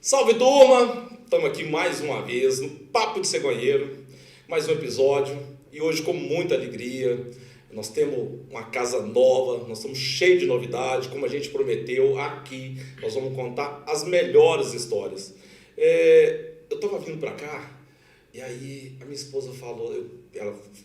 Salve, turma! Estamos aqui mais uma vez no Papo de Cegonheiro, mais um episódio, e hoje com muita alegria. Nós temos uma casa nova, nós estamos cheios de novidade, como a gente prometeu aqui. Nós vamos contar as melhores histórias. Eu estava vindo para cá, e aí a minha esposa falou,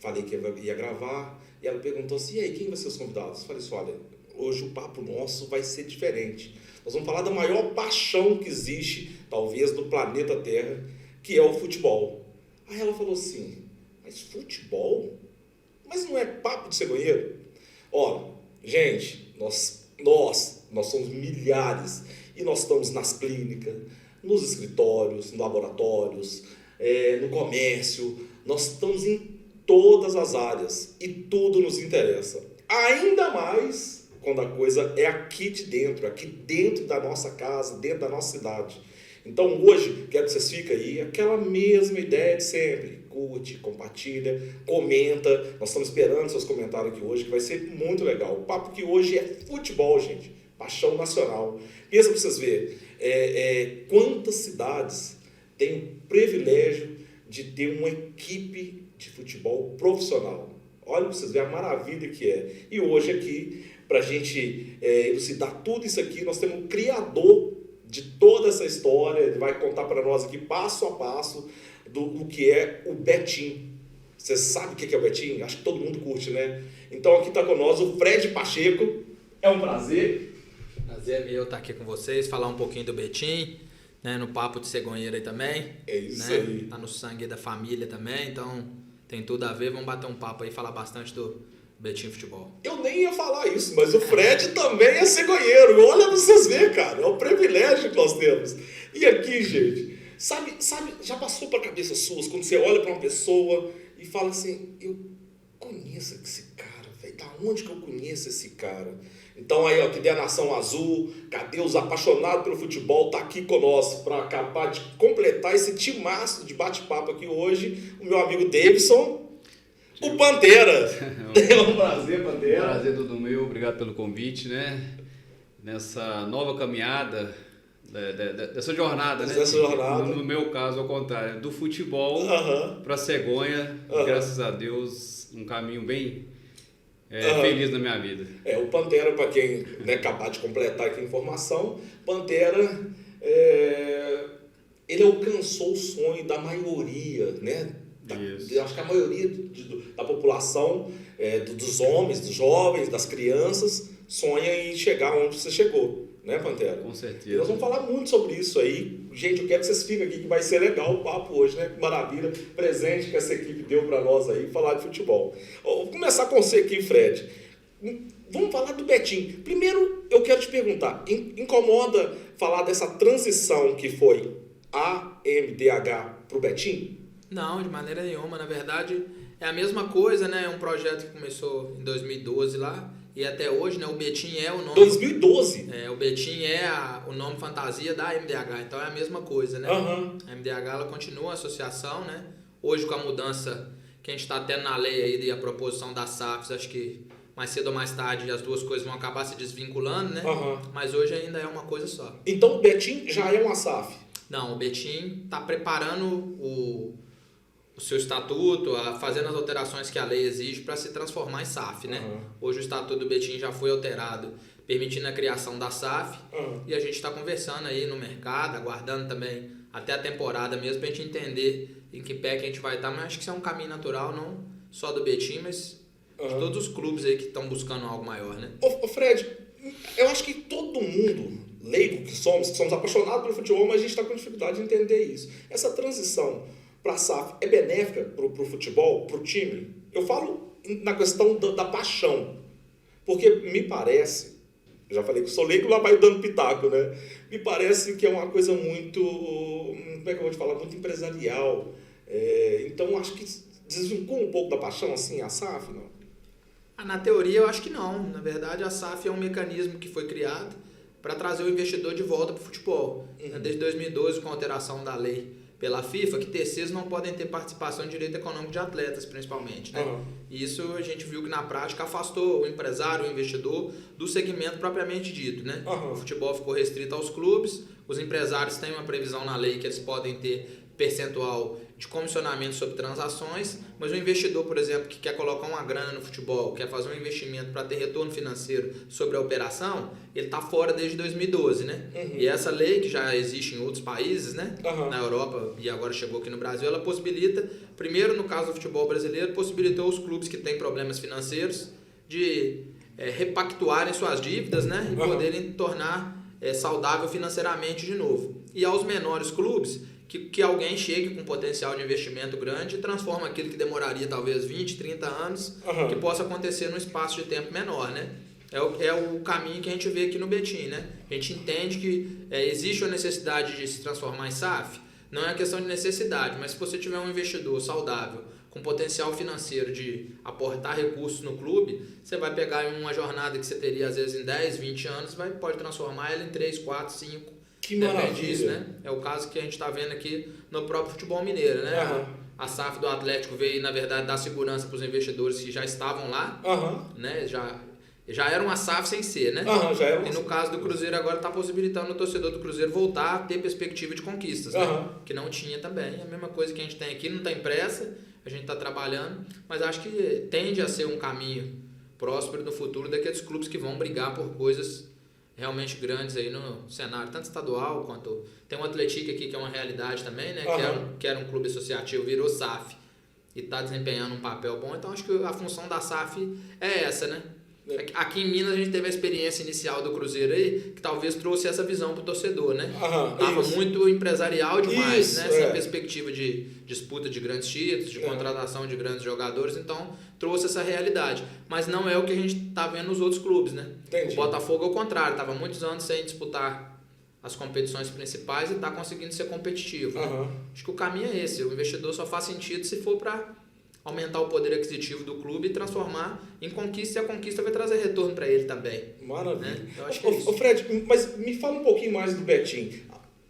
falei que ia gravar, e ela perguntou assim, e aí, quem vai ser os convidados? Eu falei assim, olha, hoje o papo nosso vai ser diferente. Nós vamos falar da maior paixão que existe, talvez, do planeta Terra, que é o futebol. Aí ela falou assim, mas futebol? Mas não é papo de cegonheiro? Olha, gente, nós somos milhares e nós estamos nas clínicas, nos escritórios, nos laboratórios, no comércio, nós estamos em todas as áreas e tudo nos interessa. Ainda mais quando a coisa é aqui dentro da nossa casa, dentro da nossa cidade. Então hoje, quero que vocês fiquem aí, aquela mesma ideia de sempre. Curte, compartilha, comenta. Nós estamos esperando seus comentários aqui hoje, que vai ser muito legal. O papo que hoje é futebol, gente. Paixão nacional. Pensa para vocês verem, quantas cidades têm o privilégio de ter uma equipe de futebol profissional. Olha para vocês verem a maravilha que é. E hoje aqui, para a gente elucidar tudo isso aqui, nós temos um criador de toda essa história. Ele vai contar para nós aqui, passo a passo, do que é o Betim. Você sabe o que é o Betim? Acho que todo mundo curte, né? Então aqui está com nós o Fred Pacheco. É um prazer. Prazer é meu estar aqui com vocês, falar um pouquinho do Betim, né? No Papo de Cegonheiro aí também. É isso, né? aí. Tá no sangue da família também, então tem tudo a ver. Vamos bater um papo aí e falar bastante do Betim Futebol. Eu nem ia falar isso, mas o Fred também é cegonheiro. Olha pra vocês verem, cara. É um privilégio que nós temos. E aqui, gente, sabe, já passou pra cabeça suas quando você olha pra uma pessoa e fala assim, eu conheço esse cara, velho. Da onde que eu conheço esse cara? Então aí, ó, que der a Nação Azul, cadê os apaixonados pelo futebol? Tá aqui conosco para acabar de completar esse timaço de bate-papo aqui hoje, o meu amigo Davidson. O Pantera. É um prazer, Pantera. Prazer todo meu, obrigado pelo convite, né? Nessa nova caminhada, dessa jornada, né? Dessa jornada. No meu caso, ao contrário, do futebol para Cegonha, graças a Deus, um caminho bem feliz na minha vida. O Pantera, para quem acabar de completar aqui a informação, Pantera, ele alcançou o sonho da maioria, né? Acho que a maioria da população, dos homens, dos jovens, das crianças, sonha em chegar onde você chegou, né, Pantera? Com certeza. E nós vamos falar muito sobre isso aí. Gente, eu quero que vocês fiquem aqui, que vai ser legal o papo hoje, né? Que maravilha, presente que essa equipe deu para nós aí, falar de futebol. Vou começar com você aqui, Fred. Vamos falar do Betim. Primeiro, eu quero te perguntar, incomoda falar dessa transição que foi a MDH para o Betim? Não, de maneira nenhuma. Na verdade, é a mesma coisa, né? É um projeto que começou em 2012 lá e até hoje, né? O Betim é o nome... 2012? O Betim é o nome fantasia da MDH, então é a mesma coisa, né? A MDH, ela continua a associação, né? Hoje, com a mudança que a gente está tendo na lei aí e a proposição das SAFs, acho que mais cedo ou mais tarde as duas coisas vão acabar se desvinculando, né? Mas hoje ainda é uma coisa só. Então o Betim já é uma SAF? Não, o Betim está preparando o seu estatuto, fazendo as alterações que a lei exige para se transformar em SAF, né? Hoje o estatuto do Betim já foi alterado, permitindo a criação da SAF, e a gente está conversando aí no mercado, aguardando também até a temporada mesmo para a gente entender em que pé que a gente vai estar, mas acho que isso é um caminho natural, não só do Betim, mas de todos os clubes aí que estão buscando algo maior, né? Ô Fred, eu acho que todo mundo, leigo que somos apaixonados pelo futebol, mas a gente está com dificuldade de entender isso. Essa transição para a SAF é benéfica para o futebol, para o time? Eu falo na questão da paixão, porque me parece, já falei que sou leigo, lá vai dando pitaco, né? Me parece que é uma coisa muito, como é que eu vou te falar, muito empresarial. Então acho que desvincula um pouco da paixão, assim, a SAF, não? Na teoria eu acho que não. Na verdade a SAF é um mecanismo que foi criado para trazer o investidor de volta para o futebol. Desde 2012, com a alteração da lei pela FIFA, que terceiros não podem ter participação em direito econômico de atletas, principalmente, né? E isso a gente viu que na prática afastou o empresário, o investidor do segmento propriamente dito, né? O futebol ficou restrito aos clubes, Os empresários têm uma previsão na lei que eles podem ter percentual de comissionamento sobre transações, mas o investidor, por exemplo, que quer colocar uma grana no futebol, quer fazer um investimento para ter retorno financeiro sobre a operação, ele está fora desde 2012, né? E essa lei, que já existe em outros países, né? Na Europa e agora chegou aqui no Brasil, ela possibilita, primeiro no caso do futebol brasileiro, possibilitou os clubes que têm problemas financeiros de repactuarem suas dívidas, né? E poderem tornar saudável financeiramente de novo. E aos menores clubes, que alguém chegue com potencial de investimento grande e transforma aquilo que demoraria talvez 20, 30 anos, que possa acontecer num espaço de tempo menor, né? É o caminho que a gente vê aqui no Betim, né? A gente entende que existe a necessidade de se transformar em SAF, não é uma questão de necessidade, mas se você tiver um investidor saudável, com potencial financeiro de aportar recursos no clube, você vai pegar uma jornada que você teria às vezes em 10, 20 anos, pode transformar ela em 3, 4, 5. Que maravilha. Disso, né? É o caso que a gente está vendo aqui no próprio futebol mineiro, né? A SAF do Atlético veio, na verdade, dar segurança para os investidores que já estavam lá, né? Já era uma SAF sem ser, né? Já era uma... E no caso do Cruzeiro agora está possibilitando o torcedor do Cruzeiro voltar a ter perspectiva de conquistas, né? Que não tinha também. É a mesma coisa que a gente tem aqui, não está impressa, a gente está trabalhando, mas acho que tende a ser um caminho próspero no futuro daqueles clubes que vão brigar por coisas realmente grandes aí no cenário, tanto estadual quanto... Tem um Atlético aqui que é uma realidade também, né? Que era um clube associativo, virou SAF e está desempenhando um papel bom. Então acho que a função da SAF é essa, né? Aqui em Minas a gente teve a experiência inicial do Cruzeiro aí, que talvez trouxe essa visão para o torcedor, né? Tava muito empresarial demais, né? Sem perspectiva de disputa de grandes títulos, de contratação de grandes jogadores, então trouxe essa realidade. Mas não é o que a gente está vendo nos outros clubes, né? Entendi. O Botafogo, ao contrário, estava muitos anos sem disputar as competições principais e está conseguindo ser competitivo. Né? Acho que o caminho é esse, o investidor só faz sentido se for para aumentar o poder aquisitivo do clube e transformar em conquista, e a conquista vai trazer retorno para ele também. Maravilha. Né? Eu acho que é isso. Fred, mas me fala um pouquinho mais do Betim.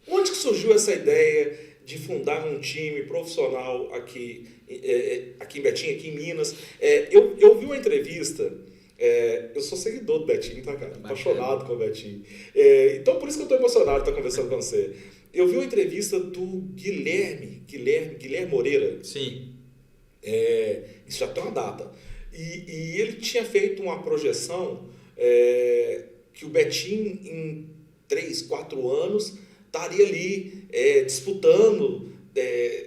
Onde que surgiu essa ideia de fundar um time profissional aqui em Betim, aqui em Minas? Eu vi uma entrevista, eu sou seguidor do Betim, tá, cara? Apaixonado com o Betim. Então, por isso que eu estou emocionado de estar conversando com você. Eu vi uma entrevista do Guilherme Moreira. Sim. Isso já tem uma data. E ele tinha feito uma projeção que o Betim, em 3, 4 anos, estaria ali disputando.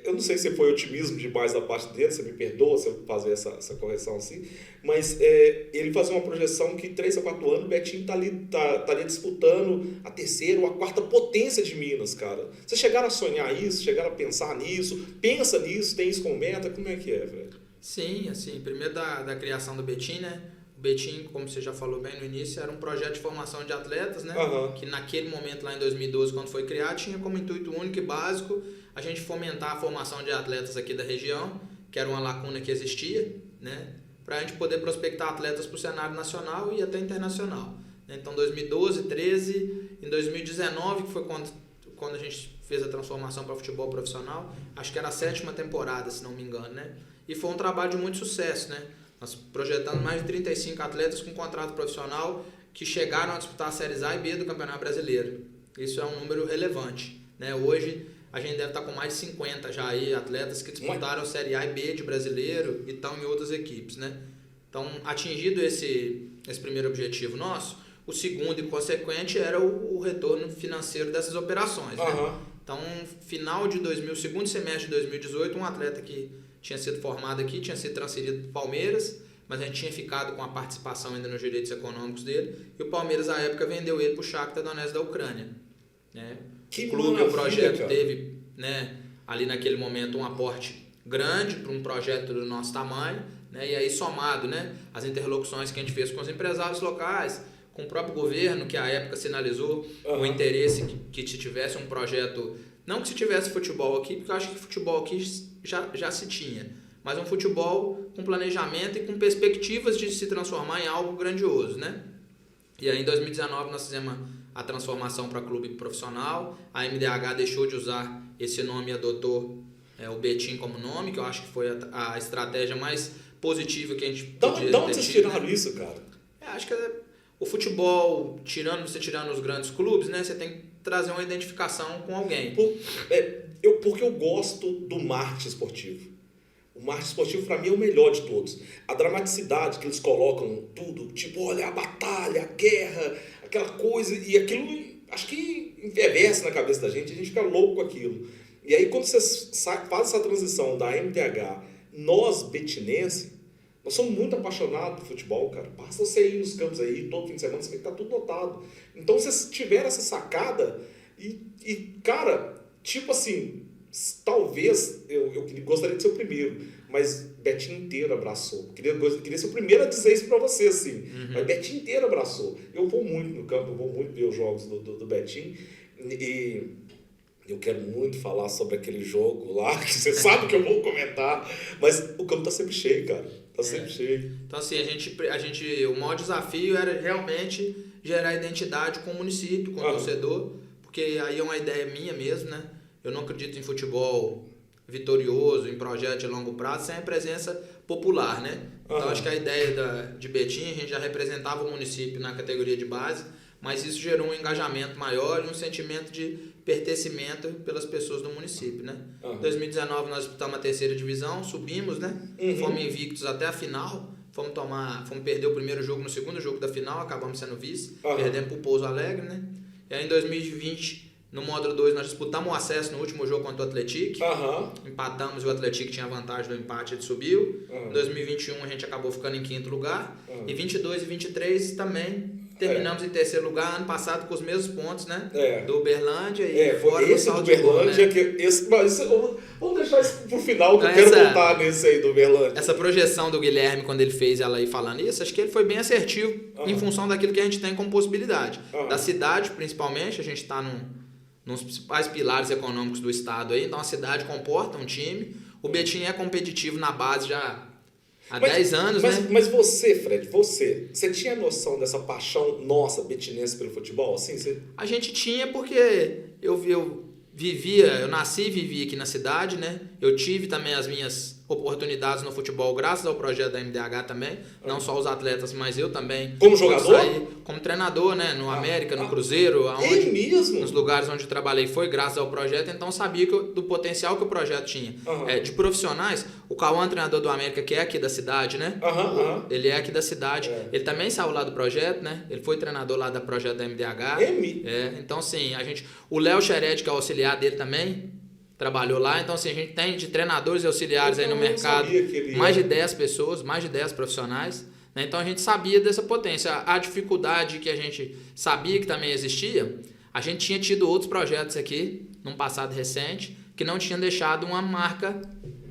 Eu não sei se foi otimismo demais da parte dele, você me perdoa se eu fazer essa correção assim, mas ele fazia uma projeção que 3 a 4 anos o Betim estaria disputando a 3ª ou a 4ª potência de Minas, cara. Vocês chegaram a sonhar isso? Chegaram a pensar nisso? Pensa nisso? Tem isso com meta? Como é que é, velho? Sim, assim, primeiro da criação do Betim, né? O Betim, como você já falou bem no início, era um projeto de formação de atletas, né? Que naquele momento, lá em 2012, quando foi criado, tinha como intuito único e básico a gente fomentar a formação de atletas aqui da região, que era uma lacuna que existia, né? Para a gente poder prospectar atletas para o cenário nacional e até internacional. Então, 2012, 13, em 2019, que foi quando a gente fez a transformação para futebol profissional, acho que era a 7ª temporada, se não me engano, né? E foi um trabalho de muito sucesso, né? Nós projetamos mais de 35 atletas com contrato profissional que chegaram a disputar as séries A e B do Campeonato Brasileiro. Isso é um número relevante, né? Hoje a gente deve estar com mais de 50 já aí atletas que disputaram a série A e B de brasileiro e estão em outras equipes, né? Então, atingido esse primeiro objetivo nosso, o segundo e consequente era o retorno financeiro dessas operações, né? Então, segundo semestre de 2018, um atleta que tinha sido formado aqui, tinha sido transferido para o Palmeiras, mas a gente tinha ficado com a participação ainda nos direitos econômicos dele, e o Palmeiras, à época, vendeu ele para o Shakhtar Donetsk da Ucrânia. Né? Que o clube, o projeto cara. teve, né, ali naquele momento um aporte grande para um projeto do nosso tamanho, né? E aí somado, né, as interlocuções que a gente fez com os empresários locais, com o próprio governo, que à época sinalizou o interesse que se tivesse um projeto, não que se tivesse futebol aqui, porque eu acho que futebol aqui já se tinha, mas um futebol com planejamento e com perspectivas de se transformar em algo grandioso, né? E aí em 2019 nós fizemos a transformação para clube profissional, a MDH deixou de usar esse nome e adotou o Betim como nome, que eu acho que foi a estratégia mais positiva que a gente podia ter. Da onde vocês tiraram isso, cara? Acho que o futebol, tirando os grandes clubes, né, você tem trazer uma identificação com alguém. Porque eu gosto do marketing esportivo. O marketing esportivo, para mim, é o melhor de todos. A dramaticidade que eles colocam, tudo, tipo, olha, a batalha, a guerra, aquela coisa, e aquilo, acho que envelhece na cabeça da gente, a gente fica louco com aquilo. E aí, quando você faz essa transição da MTH, nós, betinenses, nós somos muito apaixonados por futebol, cara. Basta você ir nos campos aí, todo fim de semana, você vê que tá tudo lotado. Então, vocês tiveram essa sacada cara, tipo assim, talvez eu gostaria de ser o primeiro, mas Betim inteiro abraçou. Queria ser o primeiro a dizer isso pra você, assim. Mas Betim inteiro abraçou. Eu vou muito no campo, eu vou muito ver os jogos do Betim. E eu quero muito falar sobre aquele jogo lá, que você sabe que eu vou comentar. Mas o campo tá sempre cheio, cara. Tá sempre cheio. Então, assim, o maior desafio era realmente gerar identidade com o município, com o torcedor, porque aí é uma ideia minha mesmo, né? Eu não acredito em futebol vitorioso, em projeto de longo prazo, sem a presença popular, né? Então, acho que a ideia de Betim, a gente já representava o município na categoria de base, mas isso gerou um engajamento maior e um sentimento de pertencimento pelas pessoas do município, né? Em 2019 nós disputamos a 3ª divisão, subimos, né? Fomos invictos até a final, fomos perder o primeiro jogo no segundo jogo da final, acabamos sendo vice, perdemos pro Pouso Alegre, né? E aí em 2020, no módulo 2, nós disputamos o acesso no último jogo contra o Atlético, empatamos e o Atlético tinha vantagem do empate, ele subiu. Em 2021 a gente acabou ficando em 5º lugar, e 22 e 23 também terminamos em 3º lugar, ano passado com os mesmos pontos, né? Do Uberlândia e fora do esse do Uberlândia, né? Vamos deixar isso pro final, que eu quero voltar nesse aí do Uberlândia. Essa projeção do Guilherme, quando ele fez ela aí falando isso, acho que ele foi bem assertivo em função daquilo que a gente tem como possibilidade. Da cidade, principalmente, a gente está nos principais pilares econômicos do estado aí, então a cidade comporta um time, o Betim é competitivo na base já há 10 anos, né? Mas você, Fred, você tinha noção dessa paixão nossa, betinense, pelo futebol? Assim, A gente tinha porque eu nasci e vivi aqui na cidade, né? Eu tive também as minhas oportunidades no futebol graças ao projeto da MDH também, não só os atletas, mas eu também. Como jogador? Como treinador, né? No América, no Cruzeiro, mesmo? Nos lugares onde trabalhei foi graças ao projeto, então sabia do potencial que o projeto tinha. De profissionais, o Cauã, treinador do América, que é aqui da cidade, né? Ele é aqui da cidade. Ele também saiu lá do projeto, né? Ele foi treinador lá do projeto da MDH. Então, assim, o Léo Xered, que é o auxiliar dele também, trabalhou lá, então assim, a gente tem de treinadores e auxiliares aí no mercado mais de 10 pessoas, mais de 10 profissionais, né? Então a gente sabia dessa potência. A dificuldade que a gente sabia que também existia, a gente tinha tido outros projetos aqui, num passado recente, que não tinham deixado uma marca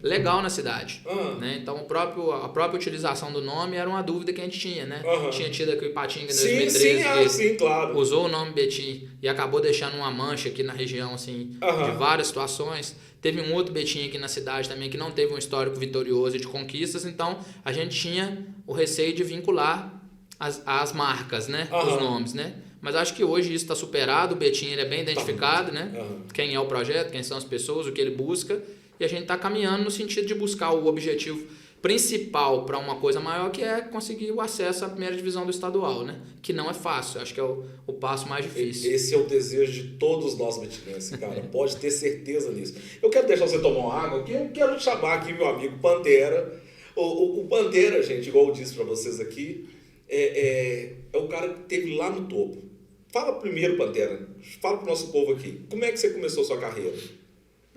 legal na cidade, né? Então a própria utilização do nome era uma dúvida que a gente tinha, né? Tinha tido aqui o Ipatinga em 2013, claro. Usou o nome Betim e acabou deixando uma mancha aqui na região, assim, de várias situações. Teve um outro Betim aqui na cidade também que não teve um histórico vitorioso de conquistas, então a gente tinha o receio de vincular as marcas, né? Os nomes, né? Mas acho que hoje isso está superado, o Betim ele é bem identificado, né? Quem é o projeto, quem são as pessoas, o que ele busca. E a gente está caminhando no sentido de buscar o objetivo principal para uma coisa maior, que é conseguir o acesso à 1ª divisão do estadual, né? Que não é fácil, acho que é o passo mais difícil. Esse é o desejo de todos nós betinenses, cara. Pode ter certeza nisso. Eu quero deixar você tomar uma água, porque eu quero chamar aqui meu amigo Pantera. O Pantera, gente, igual eu disse para vocês aqui, é o cara que esteve lá no topo. Fala primeiro, Pantera. Fala pro nosso povo aqui. Como é que você começou a sua carreira?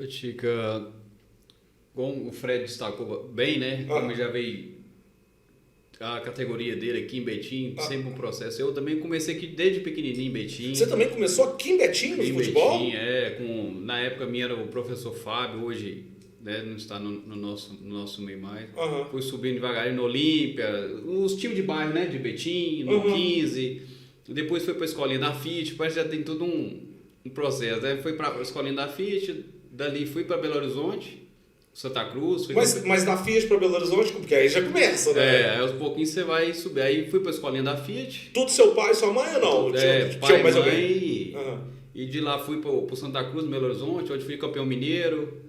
Chica, como o Fred destacou bem, né? Como já veio a categoria dele aqui em Betim, sempre um processo. Eu também comecei aqui desde pequenininho em Betim. Você também começou aqui em Betim, no futebol? Betim, na época minha era o professor Fábio, hoje, né, não está no nosso meio mais. Fui subindo devagarinho no Olímpia, os times de bairro, né, de Betim, no 15. Depois foi para a escolinha da FIT, parece que já tem todo um processo, né? Foi para a escolinha da FIT, dali fui para Belo Horizonte, Santa Cruz. Mas da Fiat para Belo Horizonte, porque aí já começa, né? Aos pouquinhos você vai subir. Aí fui para a escolinha da Fiat. Tudo seu pai e sua mãe ou não? Pai, mais mãe. E de lá fui para o Santa Cruz, Belo Horizonte, onde fui campeão mineiro.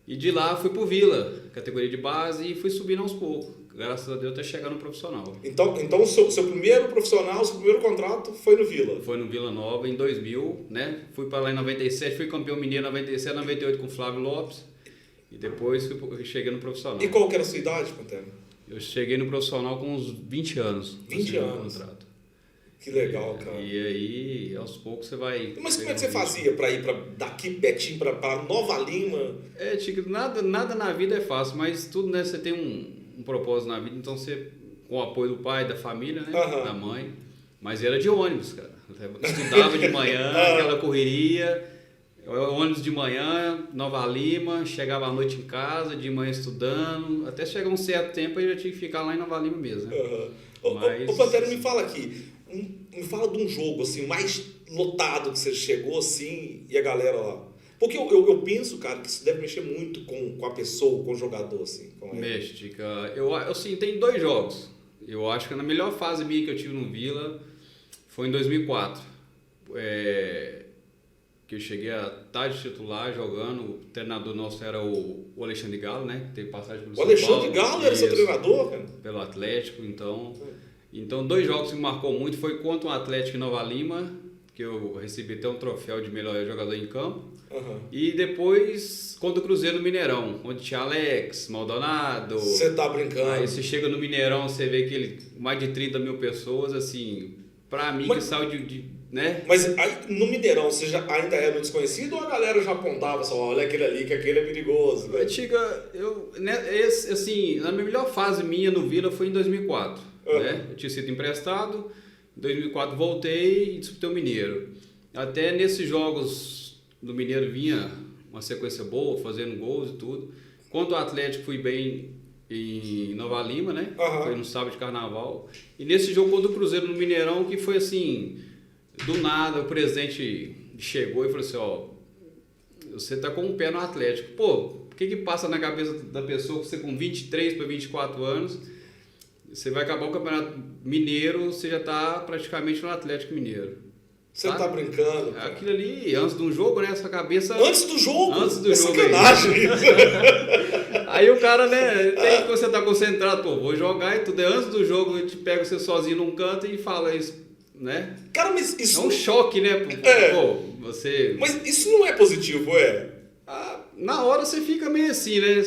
E de lá fui para o Vila, categoria de base, e fui subindo aos poucos. graças a Deus, até chegar no profissional. Então o seu primeiro profissional, seu primeiro contrato foi no Vila? Foi no Vila Nova em 2000, né? Fui para lá em 97, fui campeão mineiro em 97, 98 com o Flávio Lopes e depois cheguei no profissional. E qual que era a sua idade, Pantera? Eu cheguei no profissional com uns 20 anos. 20 anos? Contrato. Que legal, cara. E aí, aos poucos, você vai... Mas como é que você fazia para ir daqui, Betim, para Nova Lima? Chico, nada na vida é fácil, mas tudo, né? Você tem um propósito na vida, então você, com o apoio do pai, da família, né? Da mãe. Mas era de ônibus, cara. Estudava de manhã, aquela correria, ônibus de manhã, Nova Lima, chegava à noite em casa, de manhã estudando, até chegar um certo tempo eu já tinha que ficar lá em Nova Lima mesmo, né? Mas... Ô Pantera, me fala aqui, me fala de um jogo assim, mais lotado que você chegou assim e a galera lá. Porque eu penso, cara, que isso deve mexer muito com a pessoa, com o jogador, assim. Mexe, cara. Eu assim, tem 2 jogos. Eu acho que na melhor fase minha que eu tive no Vila foi em 2004. Que eu cheguei a estar de titular jogando. O treinador nosso era o Alexandre Galo, né? Teve passagem pelo São Paulo. O Alexandre Galo era seu treinador, cara? Pelo Atlético, então... Então, 2 jogos que me marcou muito foi contra o Atlético em Nova Lima, que eu recebi até um troféu de melhor jogador em campo. E depois contra o Cruzeiro no Mineirão, onde tinha Alex, Maldonado. Você tá brincando. Aí você chega no Mineirão, você vê mais de 30 mil pessoas, assim, pra mim que saiu né? Mas aí, no Mineirão, você ainda era um desconhecido ou a galera já apontava só, olha aquele ali, que aquele é perigoso? Né? Assim, na melhor fase minha no Vila foi em 2004. Né? Eu tinha sido emprestado, em 2004 voltei e disputei o Mineiro. Até nesses jogos do Mineiro vinha uma sequência boa, fazendo gols e tudo. Quanto ao Atlético, fui bem em Nova Lima, né? Foi no sábado de carnaval. E nesse jogo contra o Cruzeiro no Mineirão, que foi assim, do nada, o presidente chegou e falou assim, ó, você tá com um pé no Atlético. Pô, o que passa na cabeça da pessoa que você com 23 para 24 anos... Você vai acabar o Campeonato Mineiro, você já está praticamente no Atlético Mineiro. Você tá brincando? Cara. Aquilo ali, antes de um jogo, né? Essa cabeça... Antes do jogo? Antes do jogo. Sacanagem. Aí o cara, né? Tem que você tá concentrado, pô, vou jogar e tudo. Antes do jogo, ele te pega você sozinho num canto e fala isso, né? Cara, mas isso... É um choque, né? Pô, você... Mas isso não é positivo, Na hora você fica meio assim, né?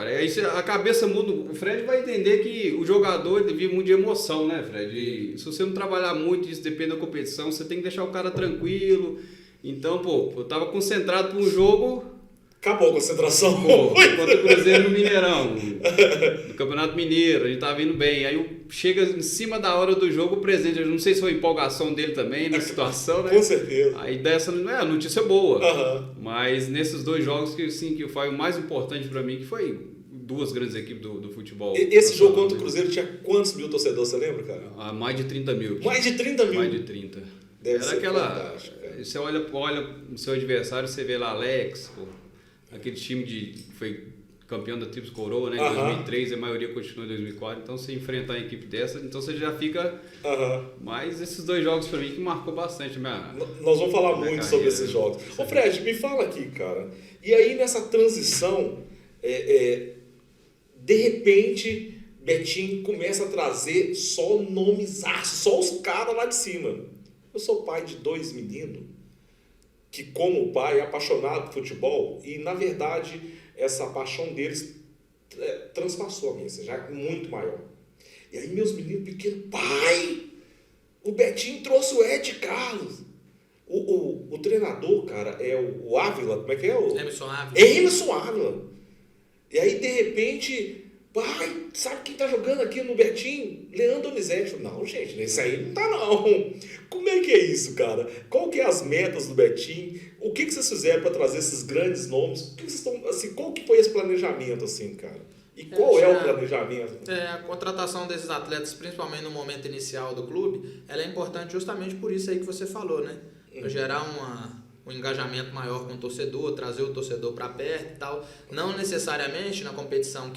Aí a cabeça muda. O Fred vai entender que o jogador vive muito de emoção, né, Fred? E se você não trabalhar muito, isso depende da competição, você tem que deixar o cara tranquilo. Então, eu tava concentrado para um jogo... Acabou a concentração. Contra o Cruzeiro no Mineirão, no Campeonato Mineiro, a gente tava indo bem. Aí chega em cima da hora do jogo o presidente, eu não sei se foi a empolgação dele também na situação, né? Com certeza. Aí dessa não é a notícia boa. Mas nesses 2 jogos que foi o mais importante para mim, que foi 2 grandes equipes do futebol. Esse jogo contra o Cruzeiro tinha quantos mil torcedores, você lembra, cara? Mais de 30 mil. Mais de 30 mil? Mais de 30. Deve ser fantástico. Você olha o seu adversário, você vê lá Alex, aquele time que foi campeão da Tríplice Coroa, né? Em 2003, a maioria continua em 2004. Então, você enfrentar uma equipe dessa, então você já fica... Mas esses 2 jogos, pra mim, que marcou bastante. Nós vamos falar muito sobre esses jogos. Ô, Fred, me fala aqui, cara. E aí, nessa transição, de repente, Betim começa a trazer só nomes, só os caras lá de cima. Eu sou pai de 2 meninos, que como pai é apaixonado por futebol e, na verdade, essa paixão deles transpassou a minha, já é muito maior. E aí meus meninos pequenos, pai, o Betim trouxe o Ed Carlos. O treinador, cara, é o Ávila, como é que é? Emerson Ávila. É Emerson Ávila. E aí, de repente, pai, sabe quem tá jogando aqui no Betim? Leandro Donizete. Não, gente, isso aí não tá não. Como é que é isso, cara? Qual que é as metas do Betim? O que vocês fizeram para trazer esses grandes nomes? O que vocês estão, assim, qual que foi esse planejamento, assim, cara? E qual é o planejamento? A contratação desses atletas, principalmente no momento inicial do clube, ela é importante justamente por isso aí que você falou, né? Para gerar um engajamento maior com o torcedor, trazer o torcedor para perto e tal. Não necessariamente na competição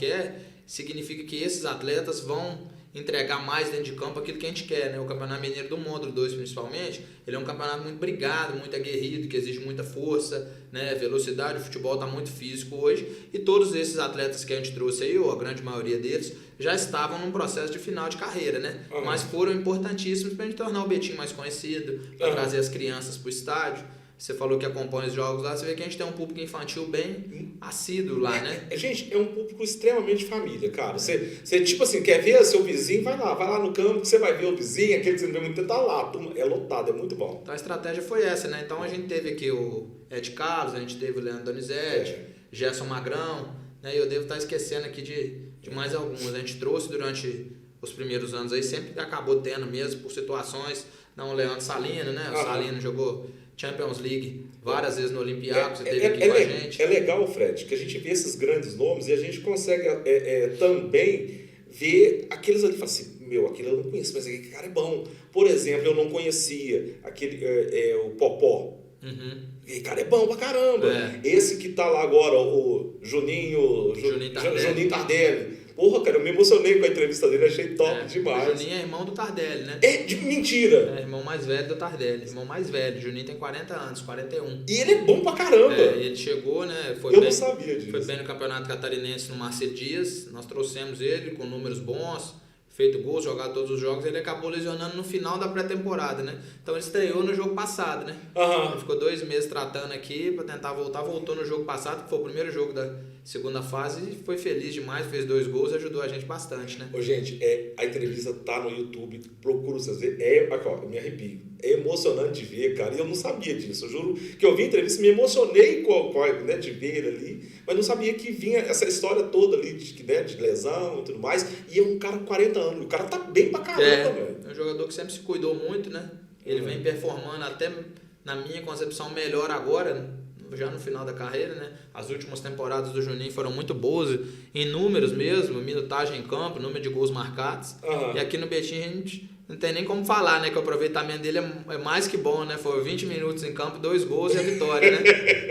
significa que esses atletas vão entregar mais dentro de campo aquilo que a gente quer, né? O Campeonato Mineiro do Módulo 2, principalmente, ele é um campeonato muito brigado, muito aguerrido, que exige muita força, né? Velocidade, o futebol está muito físico hoje, e todos esses atletas que a gente trouxe aí, ou a grande maioria deles, já estavam num processo de final de carreira, né? Mas foram importantíssimos para a gente tornar o Betim mais conhecido, para trazer as crianças para o estádio. Você falou que acompanha os jogos lá, você vê que a gente tem um público infantil bem assíduo lá, né? Gente, é um público extremamente família, cara. Você tipo assim, quer ver seu vizinho, vai lá no campo, que você vai ver o vizinho, aquele que você não vê muito tempo, tá lá, é lotado, é muito bom. Então a estratégia foi essa, né? Então a gente teve aqui o Ed Carlos, a gente teve o Leandro Donizete, Gerson Magrão, né? E eu devo estar esquecendo aqui de mais alguns. A gente trouxe durante os primeiros anos aí, sempre acabou tendo mesmo por situações. Não, o Leandro Salino, né? O Salino jogou Champions League várias vezes no Olympiacos, você teve aqui com a gente. É legal, Fred, que a gente vê esses grandes nomes e a gente consegue também ver aqueles ali e falar assim, aquele eu não conheço, mas aquele cara é bom. Por exemplo, eu não conhecia o Popó. Aquele cara é bom pra caramba. Esse que tá lá agora, o Juninho Tardelli. Porra, cara, eu me emocionei com a entrevista dele, achei top demais. O Juninho é irmão do Tardelli, né? Mentira! É irmão mais velho do Tardelli, irmão mais velho. O Juninho tem 40 anos, 41. E ele é bom pra caramba! Ele chegou, né? Não sabia disso. Foi bem no Campeonato Catarinense no Marcelo Dias. Nós trouxemos ele com números bons, feito gols, jogado todos os jogos. Ele acabou lesionando no final da pré-temporada, né? Então ele estreou no jogo passado, né? Ele ficou 2 meses tratando aqui pra tentar voltar. Voltou no jogo passado, que foi o primeiro jogo da segunda fase, e foi feliz demais, fez 2 gols e ajudou a gente bastante, né? Gente, a entrevista tá no YouTube, procura vocês verem. Eu me arrepio. É emocionante de ver, cara. E eu não sabia disso. Eu juro que eu vi a entrevista e me emocionei né, de ver ele ali, mas não sabia que vinha essa história toda ali de lesão e tudo mais. E é um cara com 40 anos. O cara tá bem pra caramba, velho. É um jogador que sempre se cuidou muito, né? Ele vem performando até, na minha concepção, melhor agora, já no final da carreira, né? As últimas temporadas do Juninho foram muito boas, em números mesmo, minutagem em campo, número de gols marcados. E aqui no Betim a gente não tem nem como falar, né? Que o aproveitamento dele é mais que bom, né? Foi 20 minutos em campo, 2 gols e a vitória, né?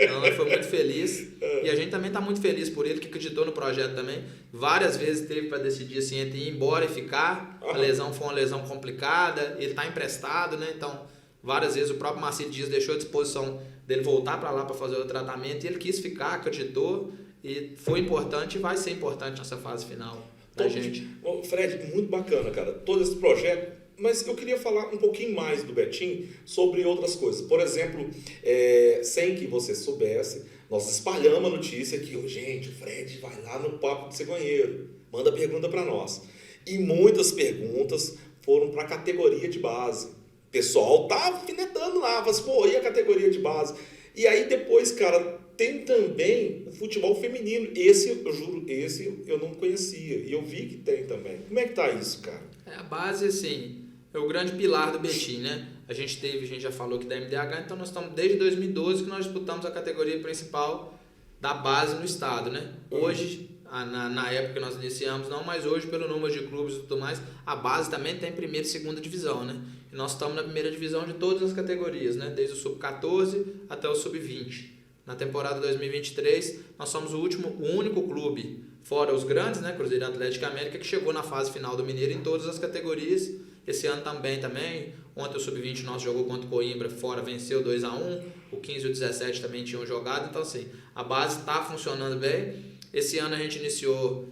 Então ele foi muito feliz. E a gente também tá muito feliz por ele, que acreditou no projeto também. Várias vezes teve para decidir assim, entre ir embora e ficar. A lesão foi uma lesão complicada, ele tá emprestado, né? Então, várias vezes o próprio Marcelo Dias deixou à disposição dele voltar para lá para fazer o tratamento, e ele quis ficar, acreditou, e foi importante e vai ser importante nessa fase final da gente. Fred, muito bacana, cara, todo esse projeto, mas eu queria falar um pouquinho mais do Betim sobre outras coisas. Por exemplo, sem que você soubesse, nós espalhamos a notícia que, gente, o Fred vai lá no Papo de Cegonheiro, manda pergunta para nós. E muitas perguntas foram para a categoria de base. O pessoal tá alfinetando lá, mas e a categoria de base? E aí depois, cara, tem também o futebol feminino. Esse, eu juro, eu não conhecia. E eu vi que tem também. Como é que tá isso, cara? A base, assim, é o grande pilar do Betim, né? A gente já falou que da MDH, então nós estamos desde 2012 que nós disputamos a categoria principal da base no estado, né? Hoje, na época que nós iniciamos, não, mas hoje, pelo número de clubes e tudo mais, a base também tem primeira e segunda divisão, né? E nós estamos na primeira divisão de todas as categorias, né? Desde o sub-14 até o sub-20. Na temporada 2023, nós somos o único clube, fora os grandes, né? Cruzeiro e Atlético América, que chegou na fase final do Mineiro em todas as categorias. Esse ano também. Ontem o sub-20 nosso jogou contra o Coimbra, fora, venceu 2-1. O 15 e o 17 também tinham jogado. Então, assim, a base está funcionando bem. Esse ano a gente iniciou,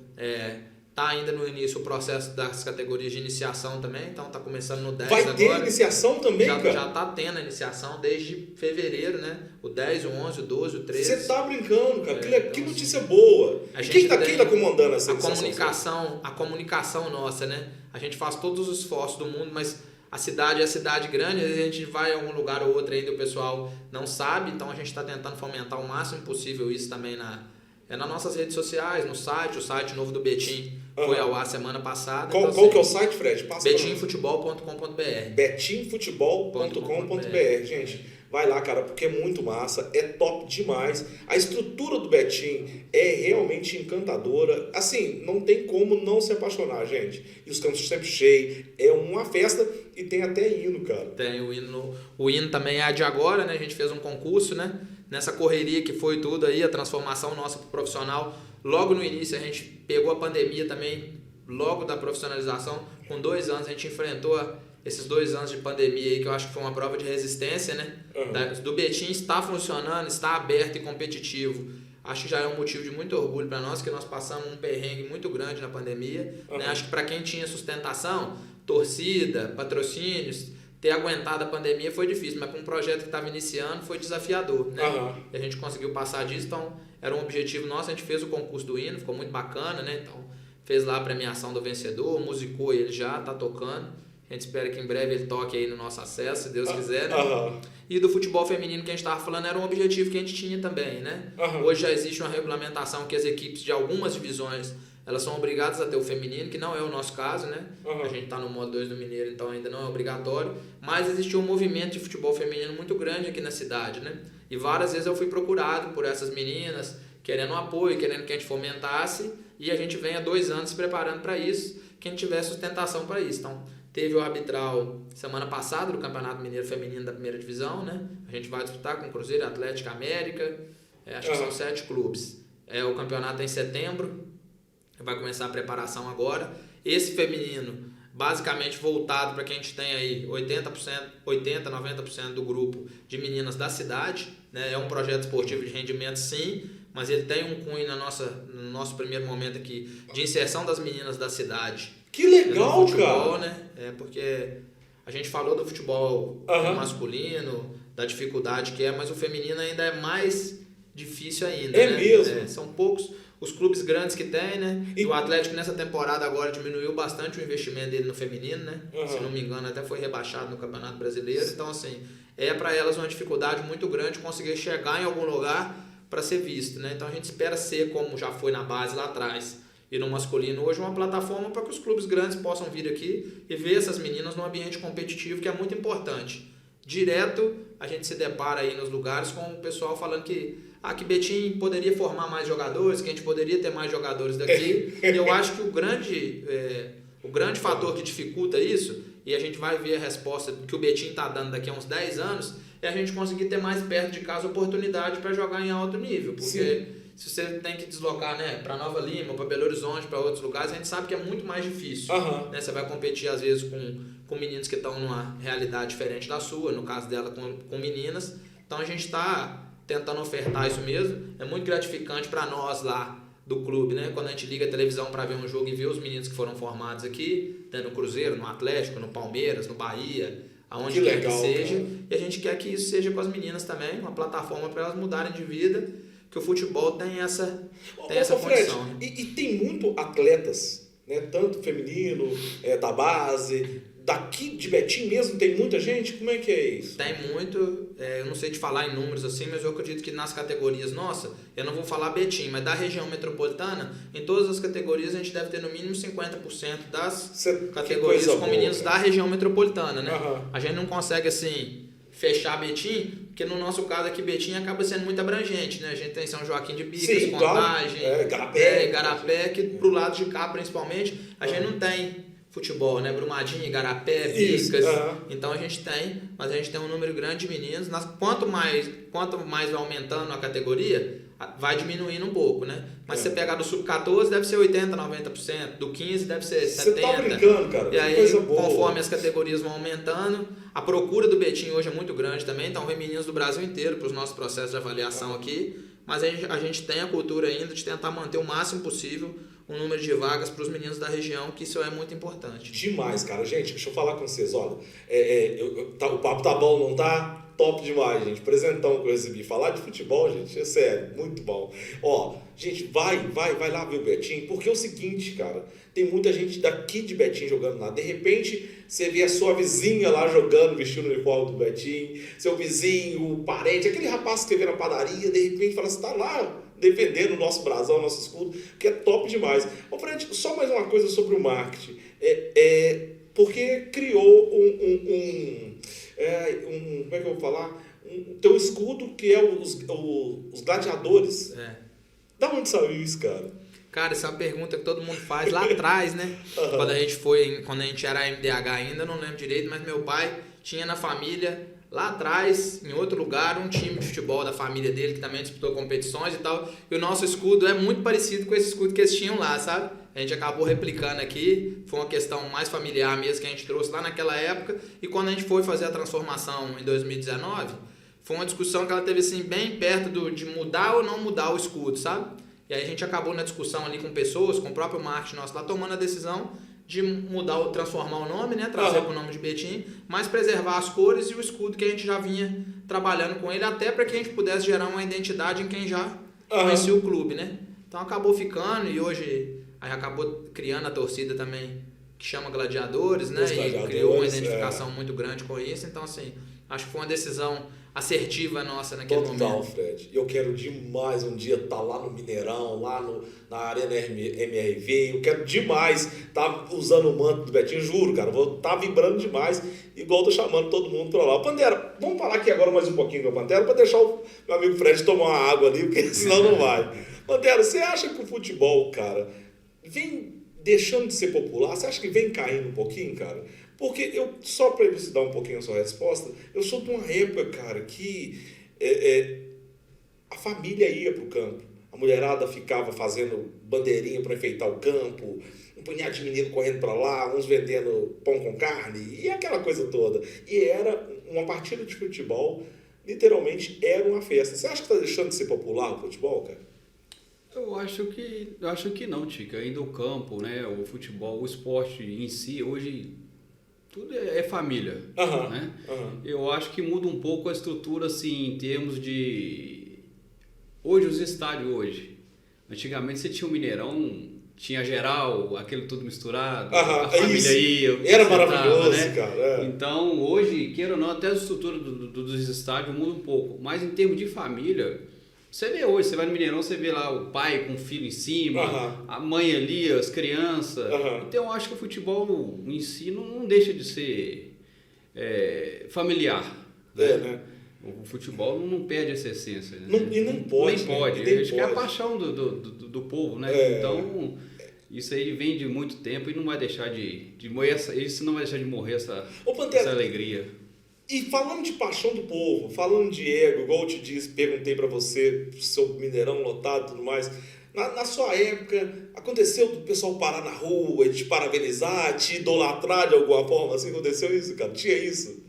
está ainda no início o processo das categorias de iniciação também, então está começando no 10 agora. Vai ter iniciação também, cara? Já está tendo a iniciação desde fevereiro, né? O 10, o 11, o 12, o 13. Você tá brincando, cara. Que notícia boa. Quem tá comandando essa iniciação? A comunicação nossa, né? A gente faz todos os esforços do mundo, mas a cidade é cidade grande, às vezes a gente vai a algum lugar ou outro ainda, o pessoal não sabe, então a gente está tentando fomentar o máximo possível isso também nas nossas redes sociais, no site, o site novo do Betim foi ao ar semana passada. Qual que é o site, Fred? betimfutebol.com.br. betimfutebol.com.br. Gente, vai lá, cara, porque é muito massa, é top demais. A estrutura do Betim é realmente encantadora. Assim, não tem como não se apaixonar, gente. E os campos sempre cheios, é uma festa e tem até hino, cara. Tem o hino. O hino também é de agora, né? A gente fez um concurso, né? Nessa correria que foi tudo aí, a transformação nossa pro profissional. Logo no início a gente pegou a pandemia também logo da profissionalização, com 2 anos, a gente enfrentou esses 2 anos de pandemia aí, que eu acho que foi uma prova de resistência, né? Do Betim está funcionando, está aberto e competitivo. Acho que já é um motivo de muito orgulho para nós, que nós passamos um perrengue muito grande na pandemia. Né? Acho que para quem tinha sustentação, torcida, patrocínios, ter aguentado a pandemia foi difícil, mas para um projeto que estava iniciando foi desafiador. Né? E a gente conseguiu passar disso, então era um objetivo nosso. A gente fez o concurso do hino, ficou muito bacana, né? Então fez lá a premiação do vencedor, musicou ele já, tá tocando. A gente espera que em breve ele toque aí no nosso acesso, se Deus quiser. Né? E do futebol feminino que a gente estava falando era um objetivo que a gente tinha também. Né? Hoje já existe uma regulamentação que as equipes de algumas divisões elas são obrigadas a ter o feminino, que não é o nosso caso. Né? A gente está no modo 2 do Mineiro, então ainda não é obrigatório. Mas existiu um movimento de futebol feminino muito grande aqui na cidade. Né? E várias vezes eu fui procurado por essas meninas, querendo um apoio, querendo que a gente fomentasse. E a gente vem há 2 anos se preparando para isso, que a gente tivesse sustentação para isso. Então, teve o arbitral semana passada do Campeonato Mineiro Feminino da primeira divisão, né? A gente vai disputar com Cruzeiro, Atlético, América, acho que são 7 clubes. O campeonato é em setembro, vai começar a preparação agora. Esse feminino, basicamente voltado para que a gente tem aí 80-90% do grupo de meninas da cidade, né? É um projeto esportivo de rendimento, sim, mas ele tem um cunho no nosso primeiro momento aqui de inserção das meninas da cidade. Que legal, futebol, cara! Né? Porque a gente falou do futebol masculino, da dificuldade que é, mas o feminino ainda é mais difícil ainda. É né? mesmo? São poucos os clubes grandes que tem, né? E o Atlético nessa temporada agora diminuiu bastante o investimento dele no feminino, né? Se não me engano, até foi rebaixado no Campeonato Brasileiro. Então, assim, é para elas uma dificuldade muito grande conseguir chegar em algum lugar para ser visto, né? Então a gente espera ser como já foi na base lá atrás e no masculino hoje uma plataforma para que os clubes grandes possam vir aqui e ver essas meninas num ambiente competitivo, que é muito importante. Direto a gente se depara aí nos lugares com o pessoal falando que Betim poderia formar mais jogadores, que a gente poderia ter mais jogadores daqui. E eu acho que o grande fator que dificulta isso, e a gente vai ver a resposta que o Betim está dando daqui a uns 10 anos, é a gente conseguir ter mais perto de casa oportunidade para jogar em alto nível. Porque se você tem que deslocar, né, para Nova Lima, para Belo Horizonte, para outros lugares, a gente sabe que é muito mais difícil. Né? Você vai competir às vezes com meninos que estão numa realidade diferente da sua, no caso dela com meninas. Então a gente está tentando ofertar isso mesmo. É muito gratificante para nós lá do clube, né? Quando a gente liga a televisão para ver um jogo e ver os meninos que foram formados aqui, né, no Cruzeiro, no Atlético, no Palmeiras, no Bahia, aonde quer que seja. Cara. E a gente quer que isso seja com as meninas também, uma plataforma para elas mudarem de vida, que o futebol tem essa condição. Fred, e tem muito atletas, né, tanto feminino, da base, daqui de Betim mesmo tem muita gente? Como é que é isso? Tem muito, eu não sei te falar em números assim, mas eu acredito que nas categorias, eu não vou falar Betim, mas da região metropolitana, em todas as categorias a gente deve ter no mínimo 50% das categorias com meninos da região metropolitana, né? A gente não consegue assim fechar Betim, porque no nosso caso aqui Betim acaba sendo muito abrangente, né? A gente tem São Joaquim de Bicas, Contagem, Igarapé, que pro lado de cá principalmente, a gente não tem futebol, né? Brumadinho, Igarapé, Bicas. Então a gente tem, mas a gente tem um número grande de meninos. Quanto mais vai aumentando a categoria, vai diminuindo um pouco, né? Mas se você pegar do sub-14, deve ser 80%, 90%. Do 15 deve ser 70%. Você tá brincando, cara. E aí, conforme as categorias vão aumentando, a procura do Betim hoje é muito grande também. Então vem meninos do Brasil inteiro para os nossos processos de avaliação aqui. Mas a gente tem a cultura ainda de tentar manter o máximo possível o número de vagas para os meninos da região, que isso é muito importante. Demais, cara. Gente, deixa eu falar com vocês. Olha, o papo tá bom, não tá? Top demais, gente. Presentão que eu recebi. Falar de futebol, gente, é sério, muito bom. Ó, gente, vai lá ver o Betim, porque é o seguinte, cara, tem muita gente daqui de Betim jogando lá. De repente, você vê a sua vizinha lá jogando, vestindo o uniforme do Betim, seu vizinho, o parente, aquele rapaz que você vê na padaria, de repente fala, você tá lá defendendo o nosso brasão, o nosso escudo, que é top demais. Ô, Fred, só mais uma coisa sobre o marketing. Porque criou como é que eu vou falar? Teu escudo, que é os gladiadores. Da onde saiu isso, cara? Cara, essa é uma pergunta que todo mundo faz lá atrás, né? Quando a gente era MDH ainda, não lembro direito, mas meu pai tinha na família lá atrás, em outro lugar, um time de futebol da família dele que também disputou competições e tal. E o nosso escudo é muito parecido com esse escudo que eles tinham lá, sabe? A gente acabou replicando aqui, foi uma questão mais familiar mesmo que a gente trouxe lá naquela época. E quando a gente foi fazer a transformação em 2019, foi uma discussão que ela teve assim bem perto de mudar ou não mudar o escudo, sabe? E aí a gente acabou na discussão ali com pessoas, com o próprio marketing nosso lá, tomando a decisão de mudar, transformar o nome, né? Trazer para o nome de Betim, mas preservar as cores e o escudo que a gente já vinha trabalhando com ele, até para que a gente pudesse gerar uma identidade em quem já conhecia o clube, né? Então acabou ficando e hoje aí acabou criando a torcida também, que chama Gladiadores, né? E criou uma identificação muito grande com isso. Então, assim, acho que foi uma decisão assertiva nossa naquele momento. Total, Fred. Eu quero demais um dia estar lá no Mineirão, lá na Arena MRV. Eu quero demais estar usando o manto do Betinho, juro, cara. Vou estar vibrando demais, igual tô chamando todo mundo pra lá. Pantera, vamos falar aqui agora mais um pouquinho com o Pantera, para deixar o meu amigo Fred tomar uma água ali, porque senão não vai. Pantera, você acha que o futebol, cara, vem deixando de ser popular? Você acha que vem caindo um pouquinho, cara? Porque só para elucidar um pouquinho a sua resposta, eu sou de uma época, cara, que a família ia pro campo. A mulherada ficava fazendo bandeirinha para enfeitar o campo, um punhado de menino correndo para lá, uns vendendo pão com carne, e aquela coisa toda. E era uma partida de futebol, literalmente era uma festa. Você acha que está deixando de ser popular o futebol, cara? Eu acho que não, Tica. Ainda o campo, né, o futebol, o esporte em si, hoje tudo é família, né? Eu acho que muda um pouco a estrutura, assim, em termos de... Hoje, os estádios hoje. Antigamente você tinha o Mineirão, tinha geral, aquele tudo misturado, a família ia... Era maravilhoso, né? cara. Então, hoje, queira ou não, até a estrutura dos estádios muda um pouco. Mas em termos de família... Você vê hoje, você vai no Mineirão, você vê lá o pai com o filho em cima, a mãe ali, as crianças. Então eu acho que o futebol em si não deixa de ser familiar. Né? O futebol não perde essa essência. Né? E nem pode. Nem pode. Nem acho que é a paixão do povo, né? Então isso aí vem de muito tempo e não vai deixar de morrer isso não vai deixar de morrer essa alegria. E falando de paixão do povo, falando de ego, igual eu te disse, perguntei pra você, seu Mineirão lotado e tudo mais, na sua época, aconteceu do pessoal parar na rua, te parabenizar, te idolatrar de alguma forma, assim, aconteceu isso, cara? Tinha isso?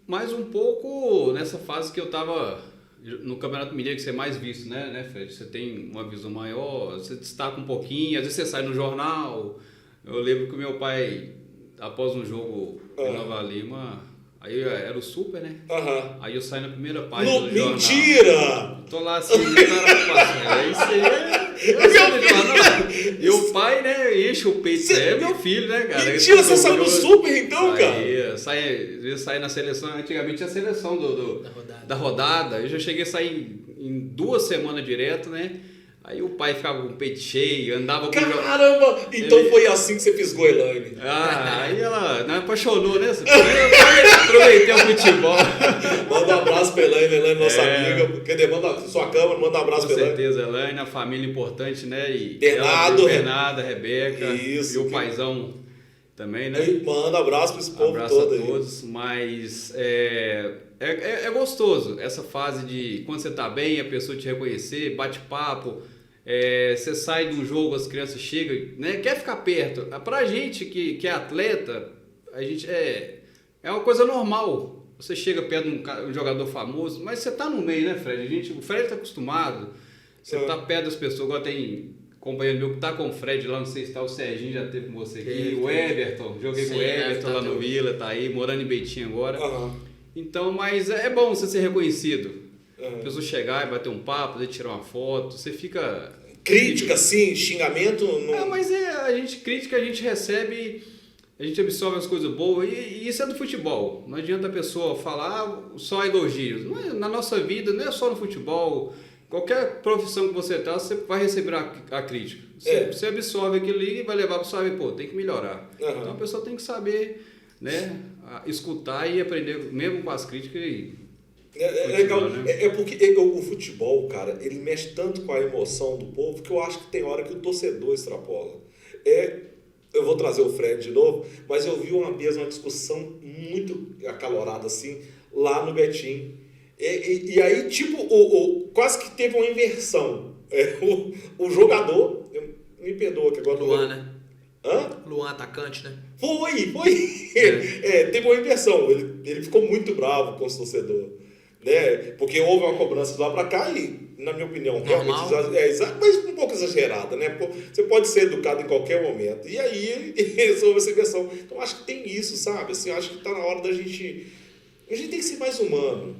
Mais um pouco nessa fase que eu tava no Campeonato Mineiro, que você é mais visto, né, Fred? Você tem uma visão maior, você destaca um pouquinho, às vezes você sai no jornal. Eu lembro que o meu pai, após um jogo em Nova Lima... Aí era o Super, né? Aí eu saí na primeira página do jornal. Mentira! Tô lá assim, o cara passando. Aí você... E o pai, né, enche o peito. É meu filho, né, cara? Mentira, você saiu no Super então, cara? Aí, saí na seleção. Antigamente tinha a seleção da rodada. Eu já cheguei a sair em 2 semanas direto, né? Aí o pai ficava com o peito cheio, andava com... Caramba! Então foi assim que você fisgou a Elaine. Aí ela não apaixonou, né? Eu aproveitei o futebol. Manda um abraço pra Elaine, nossa amiga. Quer manda sua câmera, manda um abraço pra Elaine. Com certeza, Elaine, a família importante, né? E Bernardo, a Rebeca. Isso, e o paizão também, né? E manda abraço pra esse povo abraço todo a todos, mas é gostoso essa fase de quando você tá bem, a pessoa te reconhecer, bate papo. Você sai de um jogo, as crianças chegam, né, quer ficar perto. Pra gente que é atleta, a gente é uma coisa normal. Você chega perto de um jogador famoso, mas você tá no meio, né, Fred? O Fred tá acostumado. Você tá perto das pessoas. Agora tem companheiro meu que tá com o Fred lá, não sei se tá, o Serginho já teve com você aqui, o Everton, joguei com o Everton lá no Vila, tá aí, morando em Betim agora. Então, mas é bom você ser reconhecido. A pessoa chegar e bater um papo, tirar uma foto, você fica... Crítica, sim, xingamento... Não... mas a gente recebe, a gente absorve as coisas boas, e isso é do futebol. Não adianta a pessoa falar só elogios. Na nossa vida, não é só no futebol. Qualquer profissão que você tá, você vai receber a crítica. Você absorve aquilo ali e vai levar para você, tem que melhorar. Então a pessoa tem que saber, né, escutar e aprender mesmo com as críticas É legal, né? Porque o futebol, cara, ele mexe tanto com a emoção do povo que eu acho que tem hora que o torcedor extrapola. Eu vou trazer o Fred de novo, mas eu vi uma vez uma discussão muito acalorada assim, lá no Betim. E aí, tipo, quase que teve uma inversão. O jogador, me perdoa que agora... Luan, né? Hã? Luan, atacante, né? Foi. Teve uma inversão. Ele ficou muito bravo com os torcedores. Né? Porque houve uma cobrança de lá pra cá e, na minha opinião, realmente mas um pouco exagerada, né? Você pode ser educado em qualquer momento. E aí houve essa inversão. Então acho que tem isso, sabe? Assim, acho que tá na hora da gente... A gente tem que ser mais humano.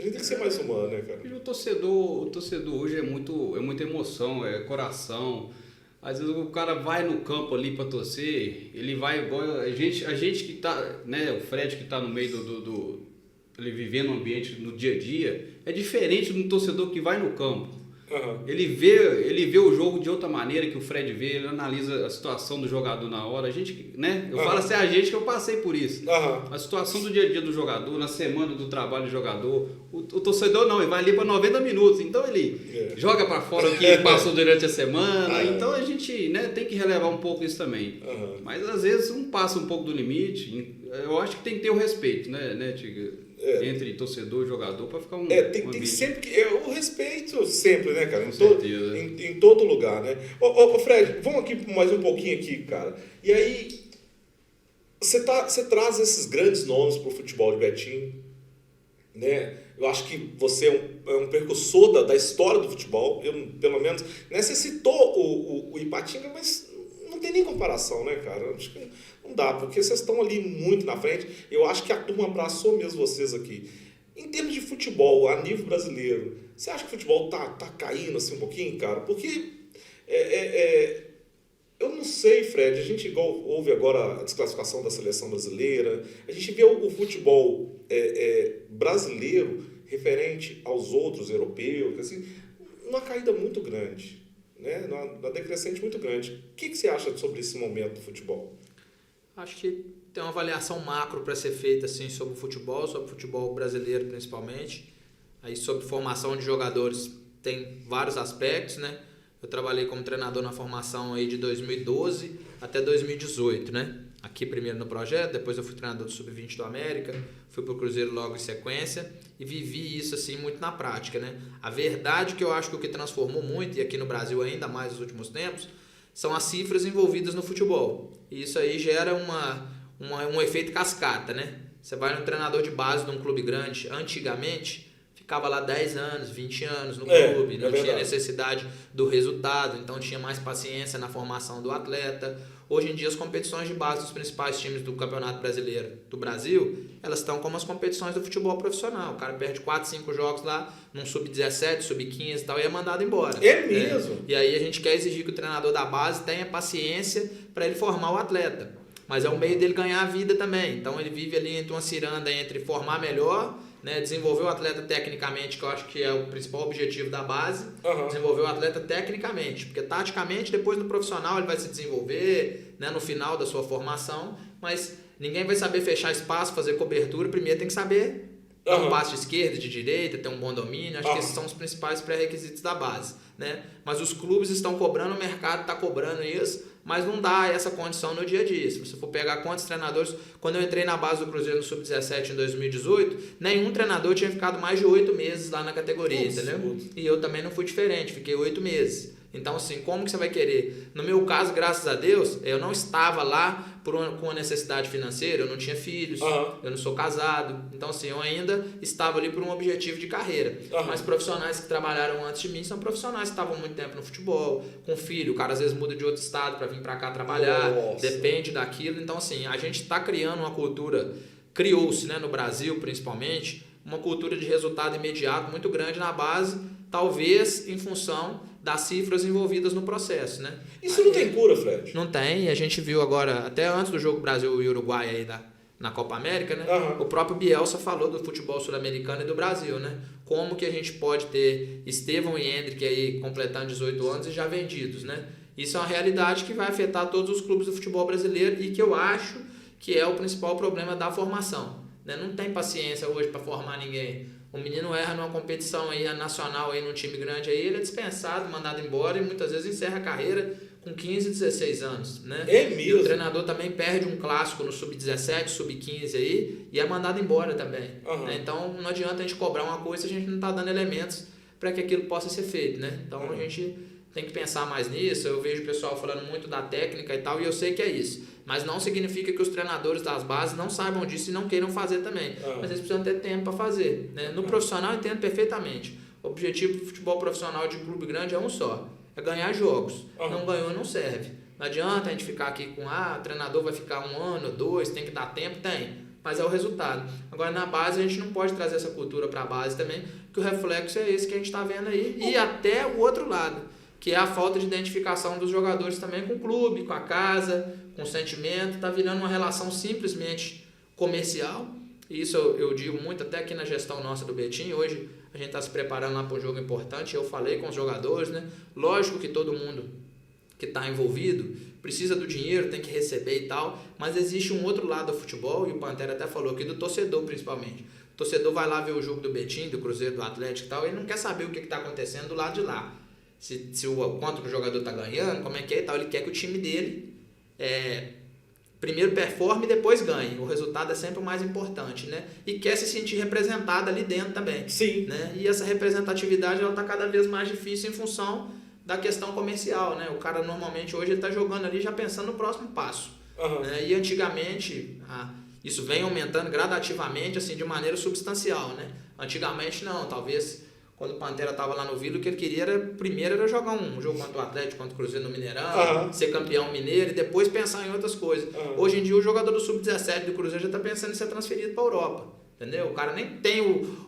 Né, cara? E o torcedor hoje é muita emoção, é coração. Às vezes o cara vai no campo ali para torcer, ele vai igual a gente que tá, né, o Fred que tá no meio ele vivendo no ambiente no dia a dia, é diferente do torcedor que vai no campo. Uhum. Ele vê o jogo de outra maneira que o Fred vê, ele analisa a situação do jogador na hora. A gente, né? Eu falo assim, a gente que eu passei por isso. A situação do dia a dia do jogador, na semana do trabalho do jogador. O torcedor não, ele vai ali para 90 minutos. Então ele joga para fora o que passou durante a semana. Então a gente, né, tem que relevar um pouco isso também. Mas às vezes um passa um pouco do limite. Eu acho que tem que ter o respeito, né, Tiga? Entre torcedor e jogador para ficar tem que sempre o respeito sempre, né, cara? Com certeza. Em todo lugar, né? Ô, Fred, vamos aqui mais um pouquinho aqui, cara. E aí você traz esses grandes nomes pro futebol de Betim, né? Eu acho que você é um precursor da história do futebol. Eu, pelo menos, né? Você citou o Ipatinga, mas não tem nem comparação, né, cara? Acho que não dá, porque vocês estão ali muito na frente. Eu acho que a turma abraçou mesmo vocês aqui. Em termos de futebol, a nível brasileiro, você acha que o futebol tá caindo assim um pouquinho, cara? Porque eu não sei, Fred, a gente ouve agora a desclassificação da seleção brasileira, a gente vê o futebol brasileiro referente aos outros europeus, assim, uma caída muito grande. Né, uma decrescente muito grande. O que você acha sobre esse momento do futebol? Acho que tem uma avaliação macro para ser feita assim, sobre o futebol brasileiro principalmente. Aí sobre formação de jogadores tem vários aspectos, né? Eu trabalhei como treinador na formação aí de 2012 até 2018, né? Aqui primeiro no projeto, depois eu fui treinador do Sub-20 do América, fui pro Cruzeiro logo em sequência e vivi isso assim muito na prática, né? A verdade que eu acho que o que transformou muito, e aqui no Brasil ainda mais nos últimos tempos, são as cifras envolvidas no futebol. E isso aí gera um efeito cascata, né? Você vai no treinador de base de um clube grande, antigamente ficava lá 10 anos, 20 anos no clube, não tinha necessidade do resultado, então tinha mais paciência na formação do atleta. Hoje em dia as competições de base dos principais times do Campeonato Brasileiro do Brasil, elas estão como as competições do futebol profissional. O cara perde 4, 5 jogos lá, num sub-17, sub-15 e tal, e é mandado embora. É mesmo? E aí a gente quer exigir que o treinador da base tenha paciência para ele formar o atleta. Mas é um meio dele ganhar a vida também. Então ele vive ali entre uma ciranda entre formar melhor, né, desenvolver o atleta tecnicamente, que eu acho que é o principal objetivo da base, desenvolver o atleta tecnicamente, porque taticamente depois no profissional ele vai se desenvolver, né, no final da sua formação, mas ninguém vai saber fechar espaço, fazer cobertura, primeiro tem que saber dar um passe de esquerda, de direita, ter um bom domínio, acho que esses são os principais pré-requisitos da base, né? Mas os clubes estão cobrando, o mercado está cobrando isso, mas não dá essa condição no dia a dia. Se você for pegar quantos treinadores... Quando eu entrei na base do Cruzeiro no Sub-17 em 2018, nenhum treinador tinha ficado mais de 8 meses lá na categoria, entendeu? E eu também não fui diferente, fiquei 8 meses. Então, assim, como que você vai querer? No meu caso, graças a Deus, eu não estava lá com uma necessidade financeira, eu não tinha filhos, eu não sou casado. Então, assim, eu ainda estava ali por um objetivo de carreira. Mas profissionais que trabalharam antes de mim são profissionais que estavam muito tempo no futebol, com filho. O cara às vezes muda de outro estado para vir para cá trabalhar, depende daquilo. Então, assim, a gente está criando uma cultura, criou-se, né, no Brasil principalmente, uma cultura de resultado imediato muito grande na base, talvez em função das cifras envolvidas no processo, né? Isso não tem cura, Fred? Não tem, e a gente viu agora, até antes do jogo Brasil e Uruguai aí na Copa América, né? O próprio Bielsa falou do futebol sul-americano e do Brasil, né? Como que a gente pode ter Estevão e Hendrick aí completando 18 anos e já vendidos, né? Isso é uma realidade que vai afetar todos os clubes do futebol brasileiro e que eu acho que é o principal problema da formação, né? Não tem paciência hoje para formar ninguém. O menino erra numa competição aí, nacional aí, num time grande aí, ele é dispensado, mandado embora e muitas vezes encerra a carreira com 15, 16 anos, né? É mesmo? E o treinador também perde um clássico no sub-17, sub-15 aí e é mandado embora também. Né? Então não adianta a gente cobrar uma coisa se a gente não está dando elementos para que aquilo possa ser feito, né? Então a gente tem que pensar mais nisso. Eu vejo o pessoal falando muito da técnica e tal, e eu sei que é isso. Mas não significa que os treinadores das bases não saibam disso e não queiram fazer também. Mas eles precisam ter tempo para fazer. Né? No profissional eu entendo perfeitamente. O objetivo do futebol profissional de clube grande é um só. É ganhar jogos. Não ganhou, não serve. Não adianta a gente ficar aqui com, o treinador vai ficar 1 ano, 2, tem que dar tempo, tem. Mas é o resultado. Agora, na base, a gente não pode trazer essa cultura para a base também, porque o reflexo é esse que a gente está vendo aí. E até o outro lado, que é a falta de identificação dos jogadores também com o clube, com a casa, com o sentimento. Está virando uma relação simplesmente comercial. E isso eu digo muito até aqui na gestão nossa do Betim. Hoje a gente está se preparando lá para um jogo importante. Eu falei com os jogadores, né? Lógico que todo mundo que está envolvido precisa do dinheiro, tem que receber e tal, mas existe um outro lado do futebol, e o Pantera até falou aqui, do torcedor principalmente. O torcedor vai lá ver o jogo do Betim, do Cruzeiro, do Atlético e tal, e não quer saber o que está acontecendo do lado de lá. Quanto o jogador está ganhando, como é que é e tal. Ele quer que o time dele primeiro performe e depois ganhe. O resultado é sempre o mais importante, né? E quer se sentir representado ali dentro também. Sim. Né? E essa representatividade está cada vez mais difícil em função da questão comercial, né? O cara normalmente hoje está jogando ali já pensando no próximo passo. Né? E antigamente, isso vem aumentando gradativamente, assim, de maneira substancial, né? Antigamente não, talvez quando o Pantera estava lá no Vila, o que ele queria primeiro era jogar um jogo contra o Atlético, contra o Cruzeiro no Mineirão, ser campeão mineiro e depois pensar em outras coisas. Hoje em dia o jogador do Sub-17 do Cruzeiro já está pensando em ser transferido para a Europa. Entendeu? O cara nem tem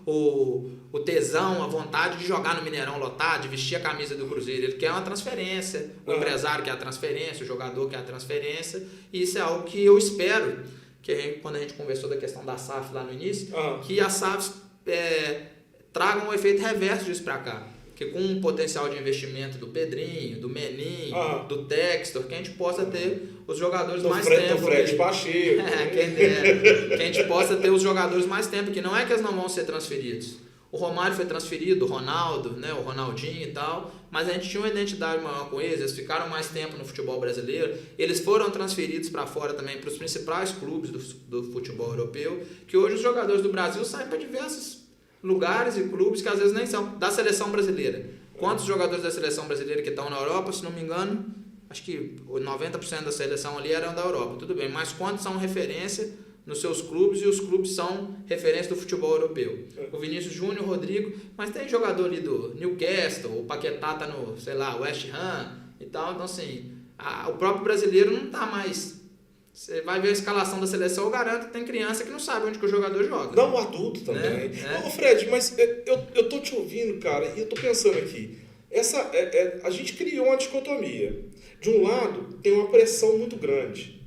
o tesão, a vontade de jogar no Mineirão lotado, de vestir a camisa do Cruzeiro. Ele quer uma transferência. O empresário quer a transferência, o jogador quer a transferência. E isso é algo que eu espero, quando a gente conversou da questão da SAF lá no início, que a SAF traga um efeito reverso disso para cá. Que com o potencial de investimento do Pedrinho, do Meninho, do Textor, que a gente possa ter os jogadores mais tempo. Do Fred Pacheco. Que a gente possa ter os jogadores mais tempo, que não é que eles não vão ser transferidos. O Romário foi transferido, o Ronaldo, né, o Ronaldinho e tal, mas a gente tinha uma identidade maior com eles ficaram mais tempo no futebol brasileiro, eles foram transferidos para fora também, para os principais clubes do futebol europeu, que hoje os jogadores do Brasil saem para diversos lugares e clubes que às vezes nem são da seleção brasileira. Quantos jogadores da seleção brasileira que estão na Europa, se não me engano, acho que 90% da seleção ali eram da Europa, tudo bem, mas quantos são referência nos seus clubes e os clubes são referência do futebol europeu? O Vinícius Júnior, o Rodrigo, mas tem jogador ali do Newcastle, o Paquetá tá no, sei lá, West Ham e tal, então assim, o próprio brasileiro não tá mais. Você vai ver a escalação da seleção, eu garanto que tem criança que não sabe onde que o jogador joga. Não, o adulto também. Ô Fred, mas eu tô te ouvindo, cara, e eu tô pensando aqui. A gente criou uma dicotomia. De um lado, tem uma pressão muito grande.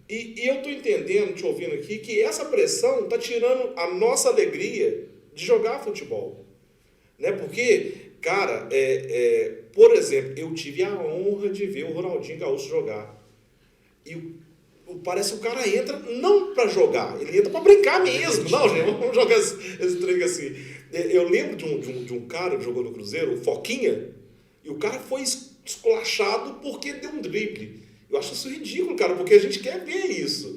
E eu tô entendendo, te ouvindo aqui, que essa pressão tá tirando a nossa alegria de jogar futebol. Né? Porque, cara, por exemplo, eu tive a honra de ver o Ronaldinho Gaúcho jogar. E parece que o cara entra não para jogar, ele entra para brincar mesmo. Não, gente, vamos jogar esse trem assim. Eu lembro de um cara que jogou no Cruzeiro, o Foquinha, e o cara foi esculachado porque deu um drible. Eu acho isso ridículo, cara, porque a gente quer ver isso.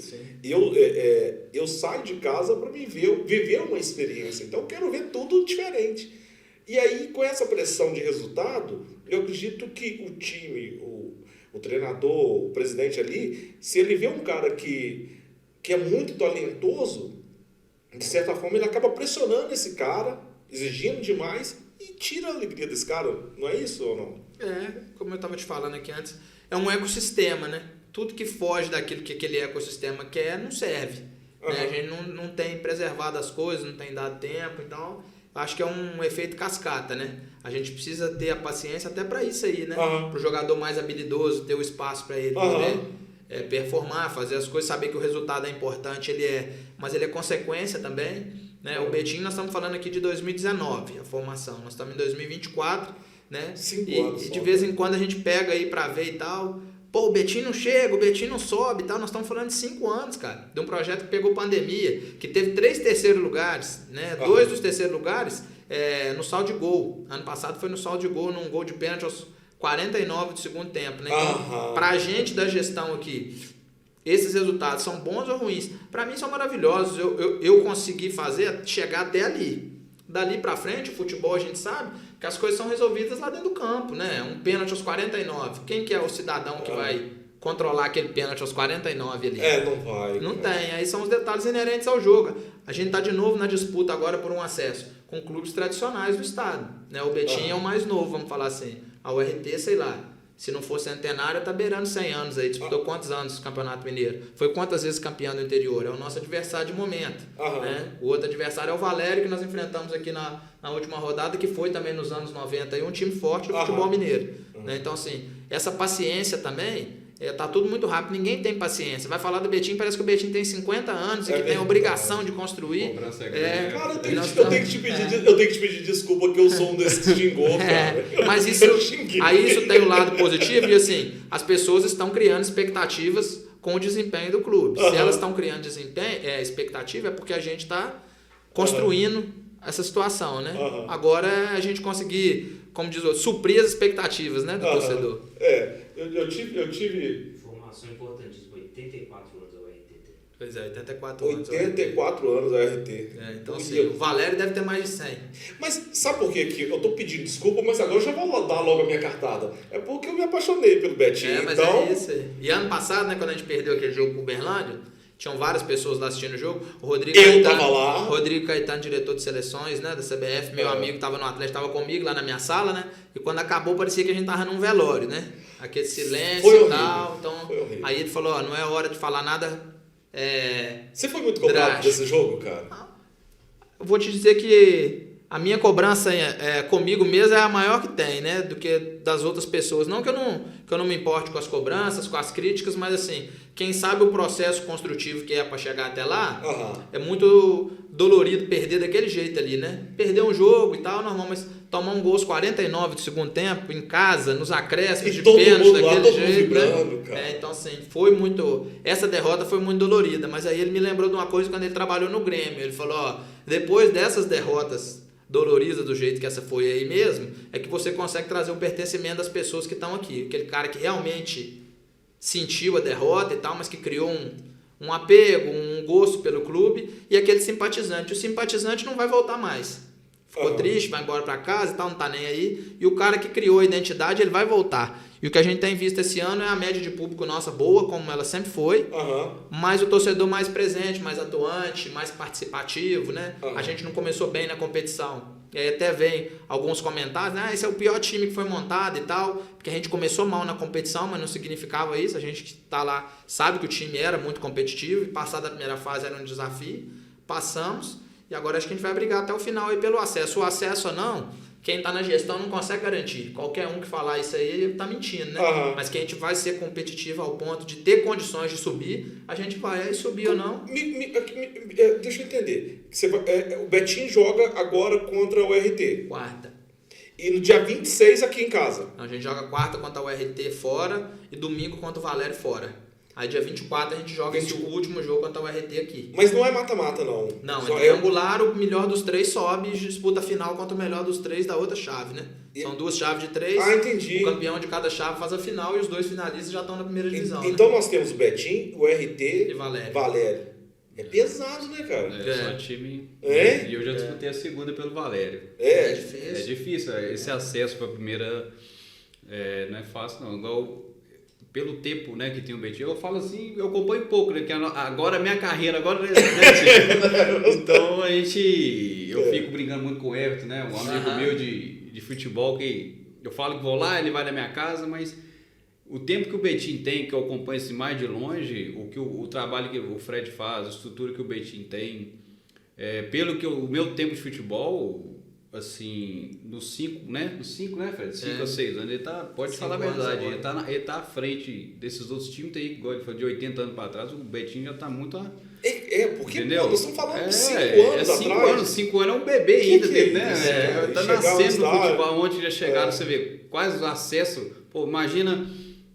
Eu saio de casa para viver uma experiência, então eu quero ver tudo diferente. E aí, com essa pressão de resultado, eu acredito que o time, o treinador, o presidente ali, se ele vê um cara que é muito talentoso, de certa forma ele acaba pressionando esse cara, exigindo demais e tira a alegria desse cara. Não é isso ou não? Como eu estava te falando aqui antes, é um ecossistema, né? Tudo que foge daquilo que aquele ecossistema quer não serve. Né? A gente não tem preservado as coisas, não tem dado tempo, então acho que é um efeito cascata, né? A gente precisa ter a paciência até para isso aí, né? Para o jogador mais habilidoso ter o espaço para ele poder performar, fazer as coisas, saber que o resultado é importante, mas ele é consequência também. Né? O Betim, nós estamos falando aqui de 2019, a formação. Nós estamos em 2024, né? 5 anos. E de vez em quando a gente pega aí para ver e tal, pô, o Betim não chega, o Betim não sobe e tal. Nós estamos falando de 5 anos, cara, de um projeto que pegou pandemia, que teve 3 terceiros lugares, né? 2 dos terceiros lugares no saldo de gol. Ano passado foi no saldo de gol, num gol de pênalti aos 49 do segundo tempo, né? Então, pra gente da gestão aqui, esses resultados são bons ou ruins? Para mim são maravilhosos. Eu consegui chegar até ali. Dali para frente, o futebol a gente sabe que as coisas são resolvidas lá dentro do campo, né? Um pênalti aos 49. Quem que é o cidadão que vai controlar aquele pênalti aos 49 ali? Não vai. Não tem. Aí são os detalhes inerentes ao jogo. A gente tá de novo na disputa agora por um acesso com clubes tradicionais do estado, né? O Betim é o mais novo, vamos falar assim. A URT, sei lá, se não for centenário, tá beirando 100 anos aí. Disputou quantos anos o Campeonato Mineiro? Foi quantas vezes campeão do interior? É o nosso adversário de momento. Né? O outro adversário é o Valério, que nós enfrentamos aqui na última rodada, que foi também nos anos 90, aí um time forte do futebol mineiro. Né? Então, assim, essa paciência também, tá tudo muito rápido, ninguém tem paciência. Vai falar do Betim, parece que o Betim tem 50 anos e que tem a obrigação de construir. Cara, eu tenho que te pedir desculpa que eu sou um desses que xingou, cara. Mas isso tem o lado positivo e assim, as pessoas estão criando expectativas com o desempenho do clube. Se elas estão criando expectativa, é porque a gente está construindo essa situação, né? Agora a gente conseguir, como diz o outro, suprir as expectativas, né, do torcedor. Eu tive... Informação importantíssima, 84 anos a URT. Pois é, 84 anos. 84 anos a URT. Então assim, o Valério deve ter mais de 100. Mas sabe por que eu tô pedindo desculpa, mas agora eu já vou dar logo a minha cartada. É porque eu me apaixonei pelo Betim. Mas então... é isso aí. E ano passado, né, quando a gente perdeu aquele jogo pro Uberlândia, tinham várias pessoas lá assistindo o jogo. O Rodrigo Caetano, diretor de seleções, né, da CBF, meu amigo, estava no Atlético, estava comigo lá na minha sala, né? E quando acabou, parecia que a gente tava num velório, né? Aquele silêncio e tal. Então, aí ele falou, não é hora de falar nada. Você foi muito cobrado desse jogo, cara? Eu vou te dizer que a minha cobrança comigo mesmo é a maior que tem, né? Do que das outras pessoas. Não que eu não me importe com as cobranças, com as críticas, mas assim, quem sabe o processo construtivo que é para chegar até lá, é muito dolorido perder daquele jeito ali, né? Perder um jogo e tal, normal, mas tomar um gol aos 49 do segundo tempo, em casa, nos acréscimos de pênalti daquele jeito, vibrando, né? Então assim, foi muito... Essa derrota foi muito dolorida, mas aí ele me lembrou de uma coisa quando ele trabalhou no Grêmio. Ele falou, depois dessas derrotas dolorida do jeito que essa foi aí mesmo, é que você consegue trazer o pertencimento das pessoas que estão aqui. Aquele cara que realmente sentiu a derrota e tal, mas que criou um apego, um gosto pelo clube, e aquele simpatizante. O simpatizante não vai voltar mais. Ficou triste, vai embora para casa e tal, não tá nem aí. E o cara que criou a identidade, ele vai voltar. E o que a gente tem visto esse ano é a média de público nossa boa, como ela sempre foi, mas o torcedor mais presente, mais atuante, mais participativo, né? A gente não começou bem na competição. E aí até vem alguns comentários, né? Esse é o pior time que foi montado e tal, porque a gente começou mal na competição, mas não significava isso. A gente que tá lá sabe que o time era muito competitivo e passar da primeira fase era um desafio. Passamos e agora acho que a gente vai brigar até o final aí pelo acesso. O acesso ou não, quem está na gestão não consegue garantir. Qualquer um que falar isso aí, ele está mentindo, né? Mas que a gente vai ser competitivo ao ponto de ter condições de subir, a gente vai aí subir ou não. Deixa eu entender. O Betim joga agora contra o RT. Quarta. E no dia 26 aqui em casa. A gente joga quarta contra o RT fora e domingo contra o Valério fora. Aí dia 24 a gente joga esse último jogo contra o RT aqui. Mas não é mata-mata, não. Não, é triangular, o melhor dos 3 sobe e disputa a final contra o melhor dos 3 da outra chave, né? São 2 chaves de 3. Entendi. O campeão de cada chave faz a final e os 2 finalistas já estão na primeira divisão. Então né? Nós temos o Betim, o RT e Valério. É pesado, né, cara? Só time. E eu já disputei a segunda pelo Valério. É difícil. É difícil. Esse acesso para a primeira não é fácil, não. Igual pelo tempo, né, que tem o Betim, eu falo assim, eu acompanho pouco, né, que agora a minha carreira, agora então eu fico brincando muito com o Everton, né, um amigo meu de futebol, que eu falo que vou lá, ele vai na minha casa, mas o tempo que o Betim tem, que eu acompanho assim mais de longe, o trabalho que o Fred faz, a estrutura que o Betim tem, pelo que o meu tempo de futebol, assim, nos 5, né, Fred? 5 a 6 anos, ele pode falar a verdade, ele tá à frente desses outros times aí, igual ele falou, de 80 anos para trás, o Betim já tá muito porque entendeu? Nós estamos falando de 5 anos atrás. 5 anos é um bebê ainda, né? Tá nascendo no futebol, onde já chegaram, você vê quais o acesso, pô, imagina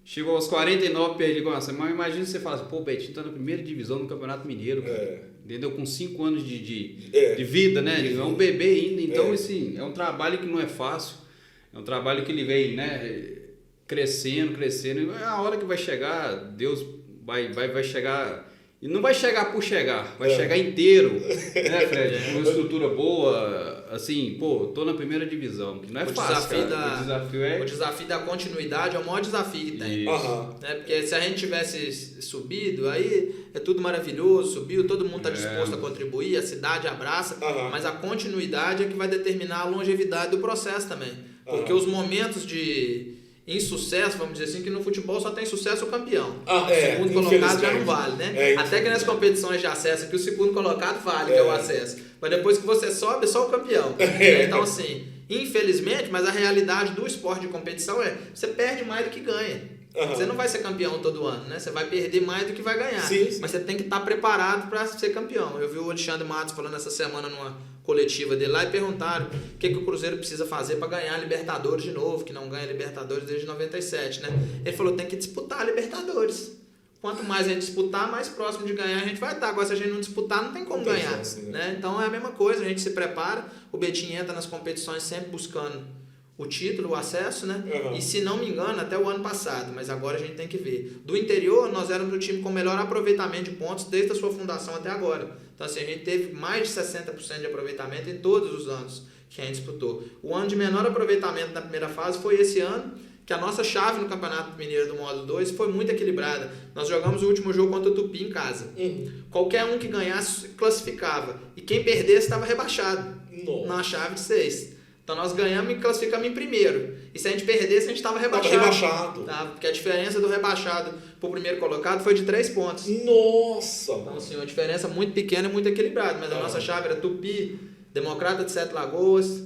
Chegou aos 49, perdeu com essa. Mas imagina você falar assim, pô, o Betinho tá na primeira divisão do Campeonato Mineiro, cara. Entendeu? Com 5 anos de vida, né? É um bebê ainda. Então, assim, é um trabalho que não é fácil. É um trabalho que ele vem, né? Crescendo. E a hora que vai chegar, Deus vai chegar... E não vai chegar por chegar, vai chegar inteiro, né, Fred? Com uma estrutura boa, assim, pô, tô na primeira divisão. Não é fácil, O desafio da continuidade é o maior desafio que tem. Né? Porque se a gente tivesse subido, aí é tudo maravilhoso, subiu, todo mundo está disposto a contribuir, a cidade abraça, mas a continuidade é que vai determinar a longevidade do processo também. Porque os momentos de insucesso, vamos dizer assim, que no futebol só tem sucesso o campeão. O segundo colocado já não vale, né? Até que nas competições de acesso que o segundo colocado vale, que é o acesso. Mas depois que você sobe, é só o campeão. Então, assim, infelizmente, mas a realidade do esporte de competição é você perde mais do que ganha. Você não vai ser campeão todo ano, né? Você vai perder mais do que vai ganhar. Sim. Mas você tem que estar preparado para ser campeão. Eu vi o Alexandre Matos falando essa semana numa coletiva dele lá e perguntaram o que o Cruzeiro precisa fazer para ganhar a Libertadores de novo, que não ganha a Libertadores desde 97, né? Ele falou, tem que disputar a Libertadores. Quanto mais a gente disputar, mais próximo de ganhar a gente vai estar. Agora, se a gente não disputar, não tem como ganhar. Né? Então, é a mesma coisa, a gente se prepara, o Betinho entra nas competições sempre buscando o título, o acesso, né? E se não me engano, até o ano passado, mas agora a gente tem que ver. Do interior, nós éramos o time com melhor aproveitamento de pontos desde a sua fundação até agora. Então, assim, a gente teve mais de 60% de aproveitamento em todos os anos que a gente disputou. O ano de menor aproveitamento na primeira fase foi esse ano, que a nossa chave no Campeonato Mineiro do Modo 2 foi muito equilibrada. Nós jogamos o último jogo contra o Tupi em casa. Qualquer um que ganhasse classificava. E quem perdesse estava rebaixado na chave de 6. Então nós ganhamos e classificamos em primeiro. E se a gente perdesse, a gente estava rebaixado. Tá? Porque a diferença do rebaixado para o primeiro colocado foi de 3 pontos. Nossa! Então, assim, uma diferença muito pequena e muito equilibrada. Mas a nossa chave era Tupi, Democrata de Sete Lagoas,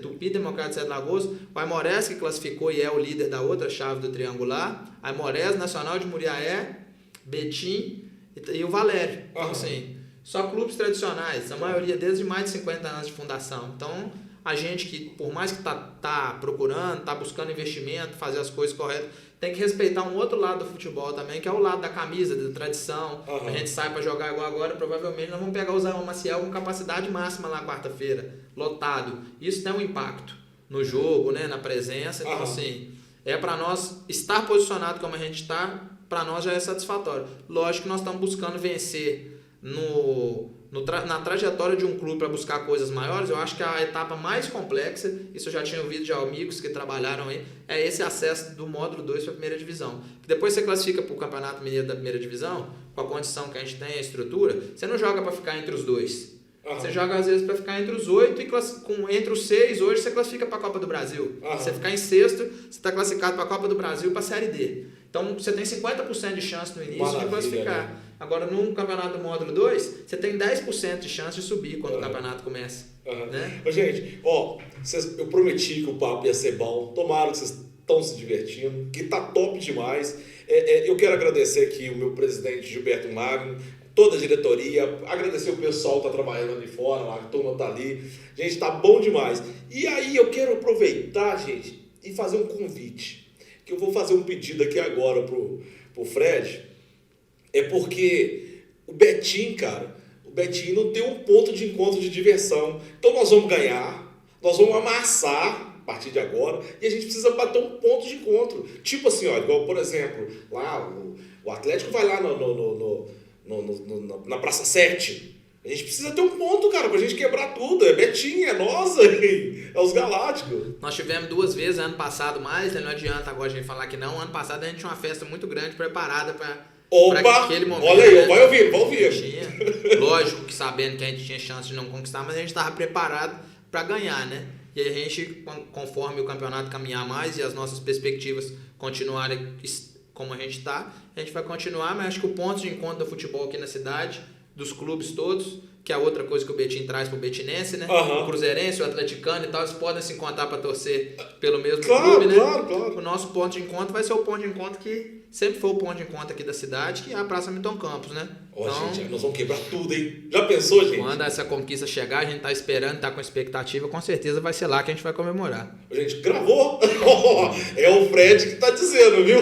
Tupi, Democrata de Sete Lagoas, o Aimorés, que classificou e é o líder da outra chave do triangular, Aimorés, Nacional de Muriaé, Betim e o Valério. Então, assim, só clubes tradicionais, a maioria deles de mais de 50 anos de fundação. Então, a gente que, por mais que tá procurando, tá buscando investimento, fazer as coisas corretas, tem que respeitar um outro lado do futebol também, que é o lado da camisa, da tradição. A gente sai para jogar igual agora, provavelmente nós vamos pegar o Zé Maciel com capacidade máxima lá quarta-feira, lotado. Isso tem um impacto no jogo, né, na presença. Então, assim, é para nós estar posicionado como a gente está, para nós já é satisfatório. Lógico que nós estamos buscando vencer na trajetória de um clube para buscar coisas maiores. Eu acho que a etapa mais complexa, isso eu já tinha ouvido de amigos que trabalharam aí, é esse acesso do módulo 2 para a primeira divisão. Depois você classifica para o Campeonato Mineiro da primeira divisão, com a condição que a gente tem, a estrutura, você não joga para ficar entre os 2. Você joga às vezes para ficar entre os 8 e entre os 6 hoje você classifica para a Copa do Brasil. Você ficar em sexto, você está classificado para a Copa do Brasil e para a Série D. Então você tem 50% de chance no início de classificar. Né? Agora no campeonato do módulo 2, você tem 10% de chance de subir quando o campeonato começa. Né? Gente, eu prometi que o papo ia ser bom. Tomara que vocês estão se divertindo, que tá top demais. Eu quero agradecer aqui o meu presidente Gilberto Magno, toda a diretoria, agradecer o pessoal que está trabalhando ali fora, lá, a turma tá ali. Gente, tá bom demais. E aí eu quero aproveitar, gente, e fazer um convite. Que eu vou fazer um pedido aqui agora pro Fred. É porque o Betinho, cara, o Betinho não tem um ponto de encontro de diversão. Então nós vamos ganhar, nós vamos amassar a partir de agora, e a gente precisa bater um ponto de encontro. Tipo assim, ó, igual, por exemplo, lá o Atlético vai lá na Praça 7. A gente precisa ter um ponto, cara, pra gente quebrar tudo. É Betinho, é nós aí, é os Galácticos. Nós tivemos 2 vezes ano passado mais, né? Não adianta agora a gente falar que não. Ano passado a gente tinha uma festa muito grande preparada para aquele momento. Olha aí, né? vai ouvir. Lógico que sabendo que a gente tinha chance de não conquistar, mas a gente estava preparado para ganhar, né? E a gente, conforme o campeonato caminhar mais e as nossas perspectivas continuarem como a gente está, a gente vai continuar, mas acho que o ponto de encontro do futebol aqui na cidade, dos clubes todos, que é outra coisa que o Betinho traz pro betinense, né? O cruzeirense, o atleticano e tal, eles podem se encontrar para torcer pelo mesmo clube, né? Claro. O nosso ponto de encontro vai ser o ponto de encontro que sempre foi o ponto de encontro aqui da cidade, que é a Praça Milton Campos, né? Ó, Então, gente, nós vamos quebrar tudo, hein? Já pensou, gente? quando essa conquista chegar, a gente tá esperando, tá com expectativa, com certeza vai ser lá que a gente vai comemorar. Gente, gravou? É o Fred que tá dizendo, viu?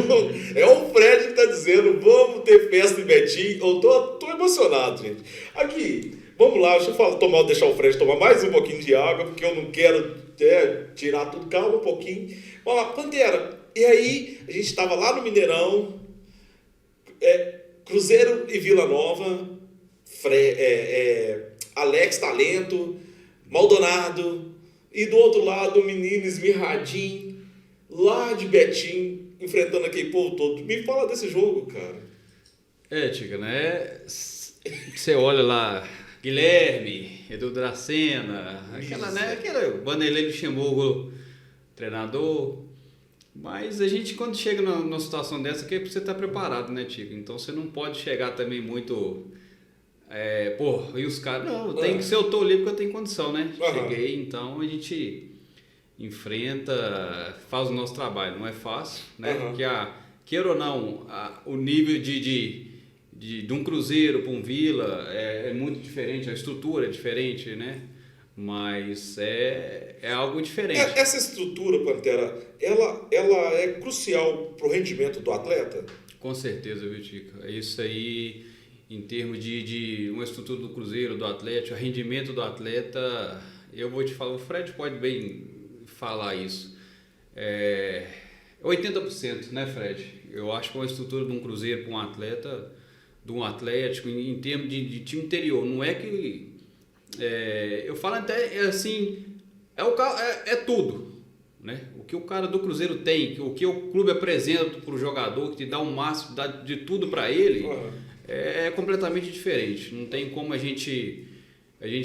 É o Fred que tá dizendo, vamos ter festa em Betim. Eu tô emocionado, gente. Aqui, vamos lá, deixa eu deixar o Fred tomar mais um pouquinho de água, porque eu não quero tirar tudo. Calma um pouquinho. Vamos lá, Pantera. E aí, a gente estava lá no Mineirão, Cruzeiro e Vila Nova, Alex Talento, Maldonado, e do outro lado o menino esmirradinho, lá de Betim, enfrentando aquele povo todo. Me fala desse jogo, cara. Tica, né? Você olha lá, Guilherme, Edu Dracena, aquela Vanderlei Luxemburgo, treinador. Mas a gente, quando chega numa situação dessa, que é pra você estar preparado, né, Tico? Então você não pode chegar também muito. E os caras. Não, tem que ser, eu tô ali porque eu tenho condição, né? Cheguei, então a gente enfrenta, faz o nosso trabalho. Não é fácil, né? Porque, queira ou não, o nível de um Cruzeiro para um Vila é muito diferente, a estrutura é diferente, né? Mas é algo diferente. Essa estrutura, Pantera, ela é crucial para o rendimento do atleta? Com certeza, viu, Tico? É isso aí, em termos de uma estrutura do Cruzeiro, do Atlético, o rendimento do atleta, eu vou te falar, o Fred pode bem falar isso. 80%, né, Fred? Eu acho que uma estrutura de um Cruzeiro para um atleta, de um Atlético, em termos de time interior, não é que... eu falo até assim, é tudo, né? O que o cara do Cruzeiro tem, o que o clube apresenta para o jogador, que te dá um máximo, dá de tudo para ele, é completamente diferente. Não tem como a gente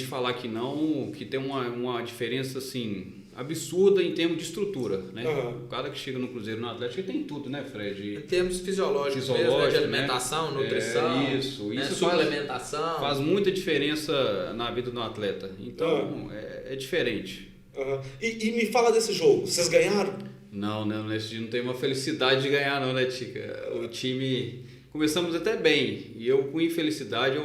falar que não, que tem uma diferença assim absurda em termos de estrutura, né? O cara que chega no Cruzeiro, no Atlético, ele tem tudo, né, Fred? Em termos fisiológicos mesmo, né? De alimentação, né? Nutrição, isso suplementação. Faz muita diferença na vida do atleta. Então, é diferente. E me fala desse jogo, vocês ganharam? Não, nesse dia não tem uma felicidade de ganhar não, né, Tica? O time... Começamos até bem, e eu com infelicidade,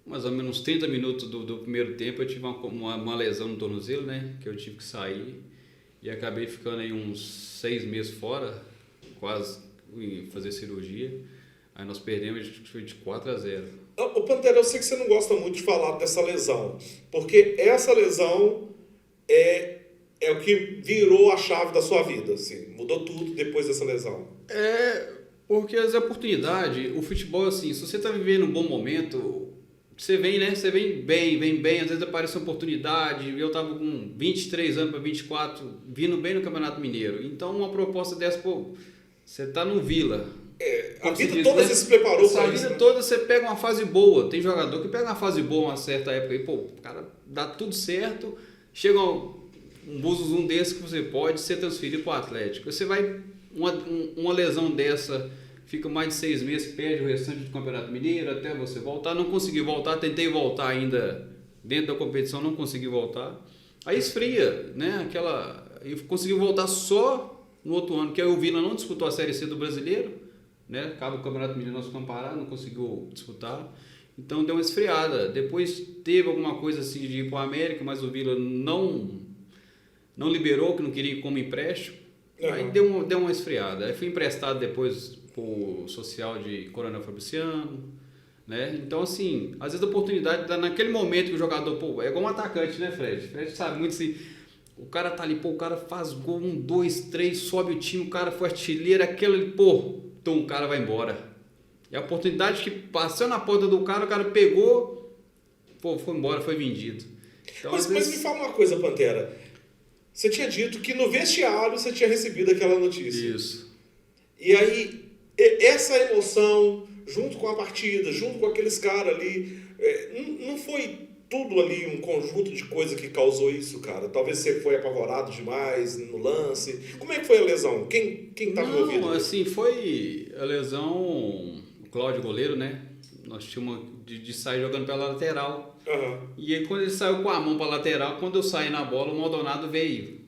mais ou menos uns 30 minutos do primeiro tempo, eu tive uma lesão no tornozelo, né? Que eu tive que sair e acabei ficando aí uns 6 meses fora, quase fazer cirurgia. Aí nós perdemos, foi de 4-0. Ô Pantera, eu sei que você não gosta muito de falar dessa lesão, porque essa lesão é o que virou a chave da sua vida, assim, mudou tudo depois dessa lesão. Porque as oportunidades, o futebol, assim, se você está vivendo um bom momento... Você vem, né? Você vem bem, às vezes aparece uma oportunidade. Eu tava com 23 anos para 24, vindo bem no Campeonato Mineiro. Então, uma proposta dessa, você tá no Vila. A vida toda você se preparou para isso. A vida toda você pega uma fase boa. Tem jogador que pega uma fase boa uma certa época e, o cara dá tudo certo. Chega um buzuzum desse que você pode ser transferido para o Atlético. Você vai, uma lesão dessa... Fica mais de 6 meses, perde o restante do Campeonato Mineiro até você voltar. Não consegui voltar, tentei voltar ainda dentro da competição, não consegui voltar. Aí esfria, né? E consegui voltar só no outro ano, que aí o Vila não disputou a Série C do Brasileiro, né? Acaba o Campeonato Mineiro, nós ficamos parados, não conseguiu disputar. Então deu uma esfriada. Depois teve alguma coisa assim de ir para o América, mas o Vila não liberou, que não queria ir como empréstimo. Aí deu uma esfriada. Aí fui emprestado depois pro social de Coronel Fabriciano, né? Então, assim, às vezes a oportunidade dá naquele momento que o jogador, é igual um atacante, né, Fred? Fred sabe muito assim, o cara tá ali, o cara faz gol, 1, 2, 3, sobe o time, o cara foi artilheiro, então o cara vai embora. E a oportunidade que passou na porta do cara, o cara pegou, foi embora, foi vendido. Então, mas me fala uma coisa, Pantera. Você tinha dito que no vestiário você tinha recebido aquela notícia. Isso. E aí, essa emoção, junto com a partida, junto com aqueles caras ali, não foi tudo ali um conjunto de coisas que causou isso, cara? Talvez você foi apavorado demais no lance. Como é que foi a lesão? Quem estava envolvido? Não, assim, foi a lesão, o Cláudio goleiro, né? Nós tínhamos de sair jogando pela lateral. E aí quando ele saiu com a mão para lateral, quando eu saí na bola, o Maldonado veio.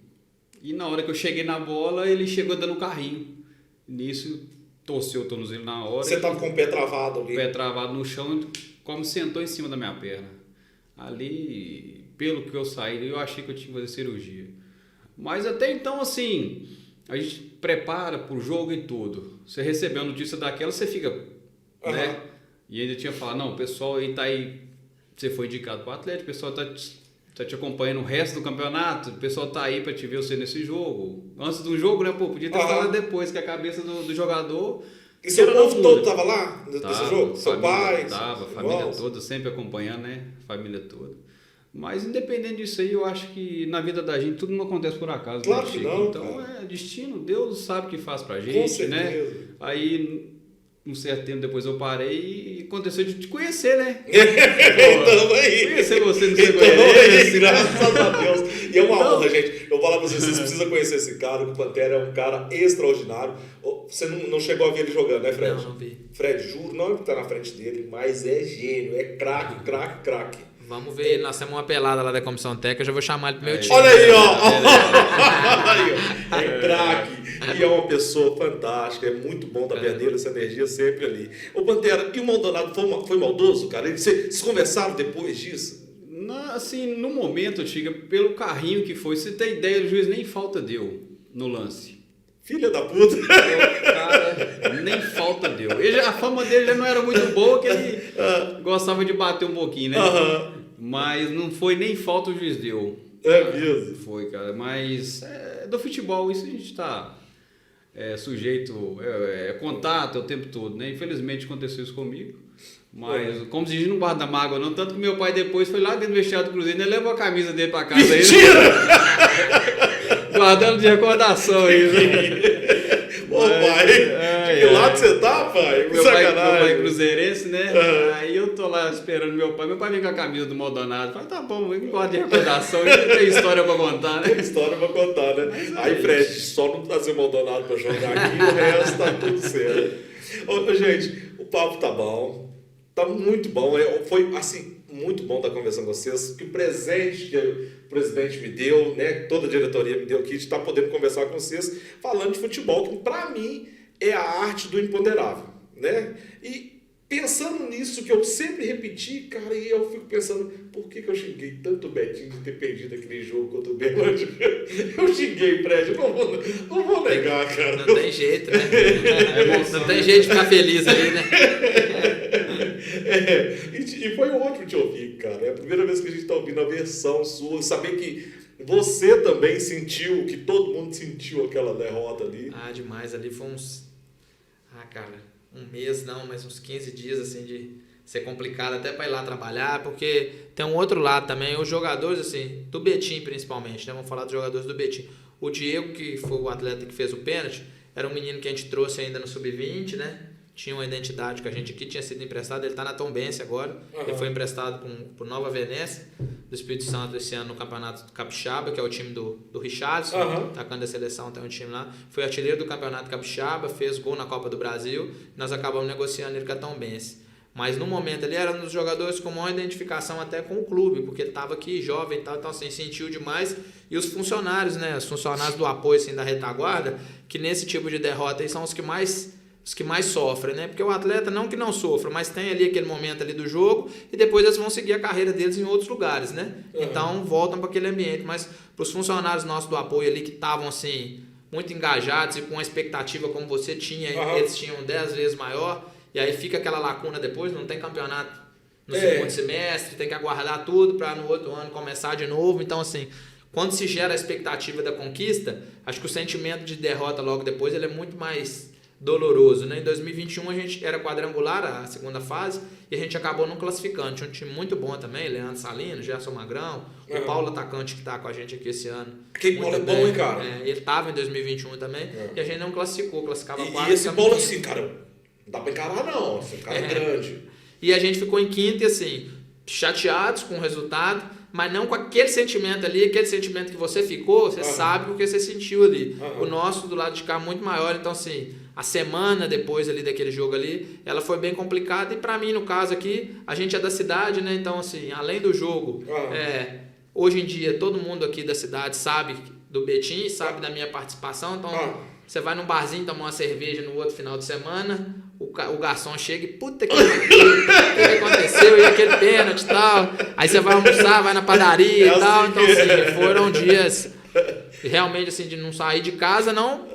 E na hora que eu cheguei na bola, ele chegou dando um carrinho. Nisso, torceu o tornozelo na hora. Você tava com o pé travado ali? O pé travado no chão, como sentou em cima da minha perna. Ali, pelo que eu saí, eu achei que eu tinha que fazer cirurgia. Mas até então, assim, a gente prepara pro jogo e tudo. Você recebeu a notícia daquela, você fica, né? E ainda tinha falado, não, o pessoal aí tá aí, você foi indicado pro Atlético, o pessoal tá te acompanhando o resto do campeonato, o pessoal tá aí pra te ver você nesse jogo. Antes do jogo, né, pô, podia ter falado depois, que a cabeça do jogador... E seu povo todo tava lá nesse jogo? Seu pai? Tava, família toda, sempre acompanhando, né? Família toda. Mas independente disso aí, eu acho que na vida da gente tudo não acontece por acaso. Claro que não. Então é destino, Deus sabe o que faz pra gente, com certeza, né? Aí, um certo tempo depois eu parei e aconteceu de te conhecer, né? Então aí. Conhecer você no então, conhece, graças a Deus. E é uma honra, gente. Eu vou falar pra vocês precisam conhecer esse cara, o Pantera é um cara extraordinário. Você não chegou a ver ele jogando, né, Fred? Não vi. Fred, juro, não é que tá na frente dele, mas é gênio, é craque, craque, craque. Vamos ver, nós temos uma pelada lá da comissão técnica, eu já vou chamar ele pro meu time. Olha aí, ó! É craque. E é uma pessoa fantástica, é muito bom estar perdendo essa energia sempre ali. Ô, Pantera, e o Maldonado foi maldoso, cara? Vocês conversaram depois disso? Assim, no momento, Chica, pelo carrinho que foi, você tem ideia, o juiz nem falta deu no lance. Filha da puta! Cara, nem falta deu. A fama dele já não era muito boa, que ele gostava de bater um pouquinho, né? Mas não foi nem falta o juiz deu. É mesmo? Foi, cara. Mas do futebol, isso a gente está sujeito a contato o tempo todo, né? Infelizmente aconteceu isso comigo. Mas, como se a gente não guarda mágoa, não. Tanto que meu pai depois foi lá dentro do vestiário do Cruzeiro e levou a camisa dele pra casa. Mentira! Guardando de recordação aí, Ô, pai, de que lado você tá, pai? Meu pai é cruzeirense, né? Aí eu tô lá esperando meu pai vem com a camisa do Maldonado. Falei, tá bom, guarda de recordação, tem história pra contar, né? Tem história pra contar, né? Aí, Fred, só não trazer o Maldonado pra jogar aqui, o resto tá tudo certo. Ô, gente, o papo tá bom, tá muito bom. Foi, assim, muito bom estar conversando com vocês. Que presente que o presidente me deu, né? Toda a diretoria me deu aqui, de estar podendo conversar com vocês, falando de futebol, que para mim é a arte do imponderável, né? E pensando nisso que eu sempre repeti, cara, e eu fico pensando, por que eu xinguei tanto o Betinho de ter perdido aquele jogo contra o Berlândia? Eu xinguei, Fred, não vou negar, cara. Não tem jeito, né? Não tem jeito de ficar feliz ali, né? E foi ótimo te ouvir, cara. É a primeira vez que a gente está ouvindo a versão sua, saber que você também sentiu, que todo mundo sentiu aquela derrota ali. Demais. Ali foi um mês não, mas uns 15 dias assim de ser complicado até para ir lá trabalhar, porque tem um outro lado também, os jogadores assim, do Betim principalmente, né? Vamos falar dos jogadores do Betim. O Diego, que foi o atleta que fez o pênalti, era um menino que a gente trouxe ainda no Sub-20, né? Tinha uma identidade com a gente aqui, tinha sido emprestado, ele está na Tombense agora, ele foi emprestado por Nova Venécia, do Espírito Santo esse ano no Campeonato Capixaba, que é o time do Richarlison, atacando a seleção, tem um time lá, foi artilheiro do Campeonato Capixaba, fez gol na Copa do Brasil, nós acabamos negociando ele com a Tombense. Mas no momento ele era um dos jogadores com maior identificação até com o clube, porque ele estava aqui jovem e tal, então assim, sentiu demais. E os funcionários, né, os funcionários do apoio assim, da retaguarda, que nesse tipo de derrota aí são os que mais sofrem, né? Porque o atleta não que não sofra, mas tem ali aquele momento ali do jogo e depois eles vão seguir a carreira deles em outros lugares, né? Então voltam para aquele ambiente. Mas para os funcionários nossos do apoio ali que estavam assim, muito engajados e com uma expectativa como você tinha, eles tinham 10 vezes maior, e aí fica aquela lacuna depois, não tem campeonato no segundo semestre, tem que aguardar tudo para no outro ano começar de novo. Então assim, quando se gera a expectativa da conquista, acho que o sentimento de derrota logo depois ele é muito mais doloroso, né? Em 2021 a gente era quadrangular, a segunda fase, e a gente acabou não classificando. Tinha um time muito bom também, Leandro Salino, Gerson Magrão, o Paulo Atacante que está com a gente aqui esse ano. Que bola é bom, hein, cara? Ele estava em 2021 também, e a gente não classificava quatro. E esse bola assim, cara, não dá pra encarar não, esse cara é grande. E a gente ficou em quinto e assim, chateados com o resultado, mas não com aquele sentimento ali, aquele sentimento que você ficou, você sabe o que você sentiu ali. O nosso do lado de cá é muito maior, então assim, a semana depois ali daquele jogo ali, ela foi bem complicada e para mim, no caso aqui, a gente é da cidade, né? Então assim, além do jogo, hoje em dia todo mundo aqui da cidade sabe do Betim, sabe da minha participação, então Você vai num barzinho tomar uma cerveja no outro final de semana, o garçom chega e puta que pariu, o que aconteceu? E aquele pênalti e tal. Aí você vai almoçar, vai na padaria e tal. Então, assim, foram dias realmente assim, de não sair de casa, não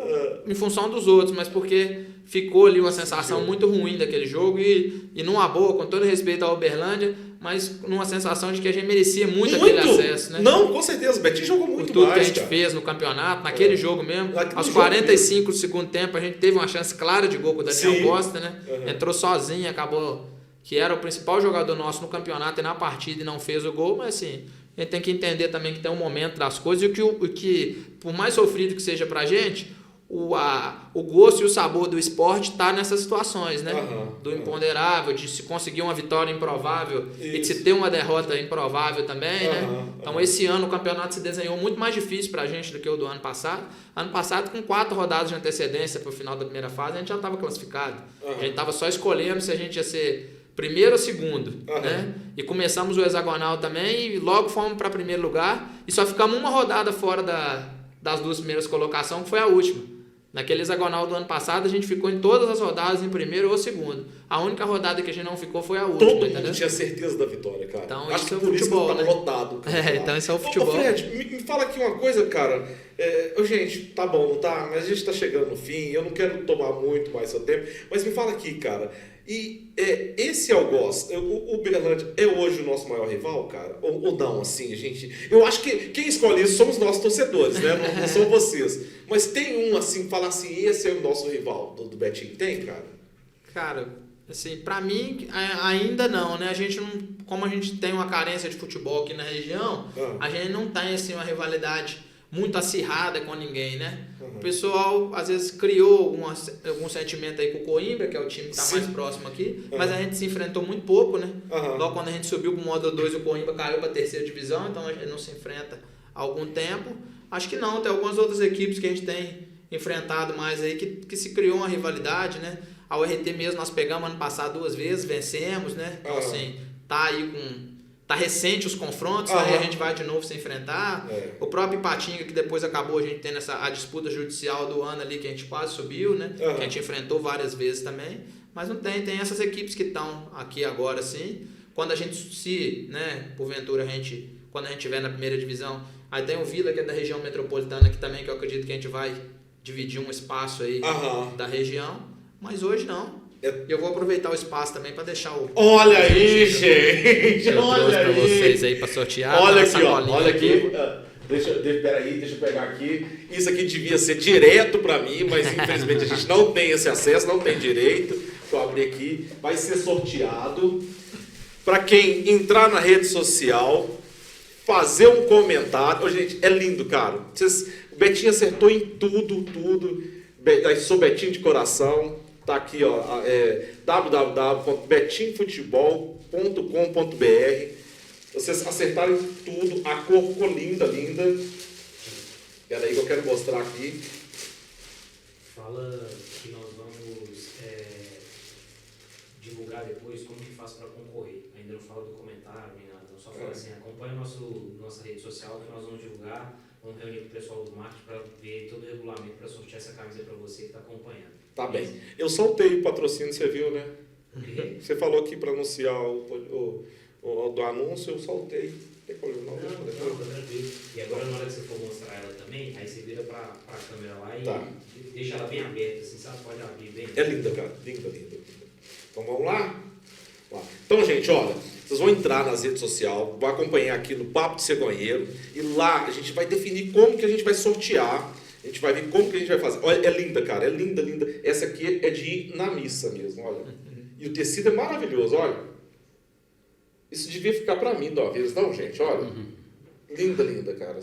em função dos outros, mas porque ficou ali uma sensação muito ruim daquele jogo e numa boa, com todo respeito à Uberlândia, mas numa sensação de que a gente merecia muito aquele acesso, né? Não, com certeza, o Betinho jogou muito por tudo mais, que a gente cara. fez no campeonato, naquele jogo mesmo. Naquele aos jogo 45 do segundo tempo, a gente teve uma chance clara de gol com o Daniel Sim. Costa, né? Entrou sozinho, acabou que era o principal jogador nosso no campeonato e na partida e não fez o gol, mas assim, a gente tem que entender também que tem um momento das coisas e o que por mais sofrido que seja pra gente, o gosto e o sabor do esporte tá nessas situações, né? Do imponderável, de se conseguir uma vitória improvável e de se ter uma derrota improvável também, né? Então esse ano o campeonato se desenhou muito mais difícil pra gente do que o do ano passado. Ano passado, com 4 rodadas de antecedência pro final da primeira fase, a gente já estava classificado. A gente estava só escolhendo se a gente ia ser primeiro ou segundo, né? E começamos o hexagonal também e logo fomos para primeiro lugar e só ficamos uma rodada fora das 2 primeiras colocações, que foi a última. Naquele hexagonal do ano passado, a gente ficou em todas as rodadas em primeiro ou segundo. A única rodada que a gente não ficou foi a última, Todo entendeu? mundo tinha certeza da vitória, cara. Então, acho isso que é o por futebol, isso que né? tá lotado. Então isso é o futebol. Ô, Fred, me fala aqui uma coisa, cara. Gente, tá bom, não tá? Mas a gente tá chegando no fim, eu não quero tomar muito mais seu tempo, mas me fala aqui, cara. E esse algoz, o Uberlândia é hoje o nosso maior rival, cara? Ou não, assim, gente? Eu acho que quem escolhe isso somos nós torcedores, né? Não são vocês. Mas tem um, assim, falar assim, esse é o nosso rival do Betinho? Tem, cara? Cara, assim, pra mim, ainda não, né? A gente não, como a gente tem uma carência de futebol aqui na região, a gente não tem, assim, uma rivalidade muito acirrada com ninguém, né? O pessoal, às vezes, criou algum sentimento aí com o Coimbra, que é o time que está mais próximo aqui, mas a gente se enfrentou muito pouco, né? Logo quando a gente subiu para o módulo 2, o Coimbra caiu para a 3ª divisão, então a gente não se enfrenta há algum tempo. Acho que não, tem algumas outras equipes que a gente tem enfrentado mais aí, que se criou uma rivalidade, né? A URT mesmo, nós pegamos ano passado 2 vezes, vencemos, né? Então, assim, tá aí tá recente os confrontos, né? E a gente vai de novo se enfrentar. O próprio Ipatinga, que depois acabou a gente tendo a disputa judicial do ano ali, que a gente quase subiu, né? Que a gente enfrentou várias vezes também. Mas não tem essas equipes que estão aqui agora, assim. Quando a gente né? Porventura, quando a gente estiver na primeira divisão, aí tem o Vila, que é da região metropolitana aqui também, que eu acredito que a gente vai dividir um espaço aí da região. Mas hoje não. Eu vou aproveitar o espaço também para deixar o... Olha aí, gente! Eu trouxe para vocês aí para sortear. Olha aqui, ó. Olha aqui. Peraí, deixa eu pegar aqui. Isso aqui devia ser direto para mim, mas infelizmente a gente não tem esse acesso, não tem direito. Deixa eu abrir aqui. Vai ser sorteado para quem entrar na rede social, fazer um comentário. Oh, gente, é lindo, cara. O Betinho acertou em tudo. Sou Betinho de coração. Tá aqui, ó, www.betinfutebol.com.br. Vocês acertaram tudo, a cor ficou linda. Espera aí que eu quero mostrar aqui. Fala que nós vamos divulgar depois como que faz para concorrer. Ainda não fala do comentário nem nada, não só fala assim, acompanha nossa rede social que nós vamos divulgar. Vamos reunir com o pessoal do marketing para ver todo o regulamento para sortear essa camisa para você que está acompanhando. Tá bem. Eu soltei o patrocínio, você viu, né? Você falou aqui para anunciar o do anúncio, eu soltei. Tem problema não? Não, tranquilo. E agora na hora que você for mostrar ela também, aí você vira para a câmera lá e deixa ela bem aberta, assim, sabe? Pode abrir bem. É linda, cara. Linda. Então vamos lá? Então, gente, olha, vocês vão entrar nas redes sociais, vão acompanhar aqui no Papo de Cegonheiro e lá a gente vai definir como que a gente vai sortear, a gente vai ver como que a gente vai fazer. Olha, é linda, cara, é linda. Essa aqui é de ir na missa mesmo, olha. E o tecido é maravilhoso, olha. Isso devia ficar pra mim, de uma vez, não, gente, olha. Linda, cara.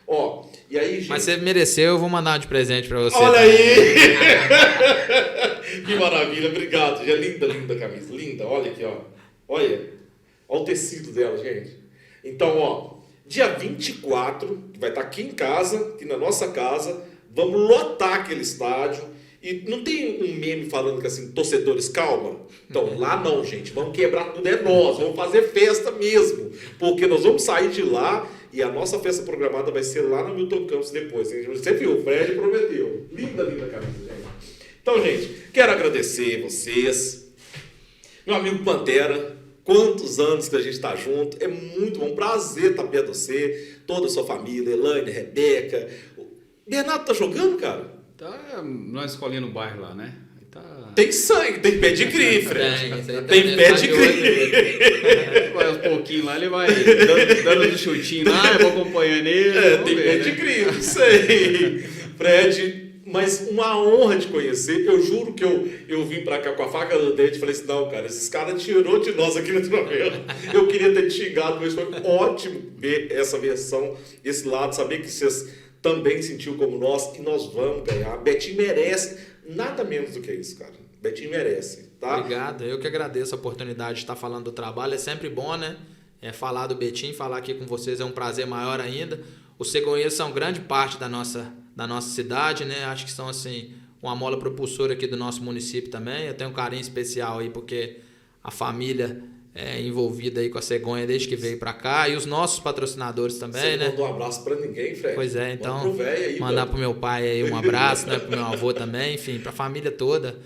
Ó, e aí, gente... Mas você mereceu, eu vou mandar de presente pra você. Olha aí! Que maravilha, obrigado. É linda a camisa, linda. Olha aqui, ó. Olha o tecido dela, gente. Então, ó, dia 24, que vai estar aqui em casa, aqui na nossa casa, vamos lotar aquele estádio. E não tem um meme falando que assim, torcedores, calma. Então, lá não, gente. Vamos quebrar tudo, é nós. Vamos fazer festa mesmo. Porque nós vamos sair de lá E a nossa festa programada vai ser lá no Milton Campos depois. Você viu, o Fred prometeu. Linda camisa, gente. Então, gente, quero agradecer vocês. Meu amigo Pantera, quantos anos que a gente está junto. É muito bom, prazer estar perto de você, toda a sua família, Elaine, Rebeca. O Bernardo tá jogando, cara? Tá numa escolinha no bairro lá, né? Tá... Tem sangue, tem pedigree, Fred. Tem pedigree. Vai aos pouquinhos lá, ele vai dando um chutinho lá, eu vou acompanhando ele. Tem pedigree, não sei. Fred, mas uma honra te conhecer. Eu juro que eu vim pra cá com a faca no dente e falei assim, não, cara, esses caras tirou de nós aqui no troféu. Eu queria ter te xingado, mas foi ótimo ver essa versão, esse lado, saber que vocês também sentiu como nós e nós vamos ganhar. Betinho merece nada menos do que isso, cara. Betinho merece, tá? Obrigado, eu que agradeço a oportunidade de estar falando do trabalho. É sempre bom, né? Falar do Betinho, falar aqui com vocês é um prazer maior ainda. Os cegonheiros são grande parte da nossa cidade, né? Acho que são, assim, uma mola propulsora aqui do nosso município também. Eu tenho um carinho especial aí porque a família é envolvida aí com a cegonha desde que veio para cá e os nossos patrocinadores também, Você né? não mandou um abraço para ninguém, Fred? Pois é, então aí, mandar pro meu pai aí um abraço, né? Pro meu avô também, enfim, pra família toda,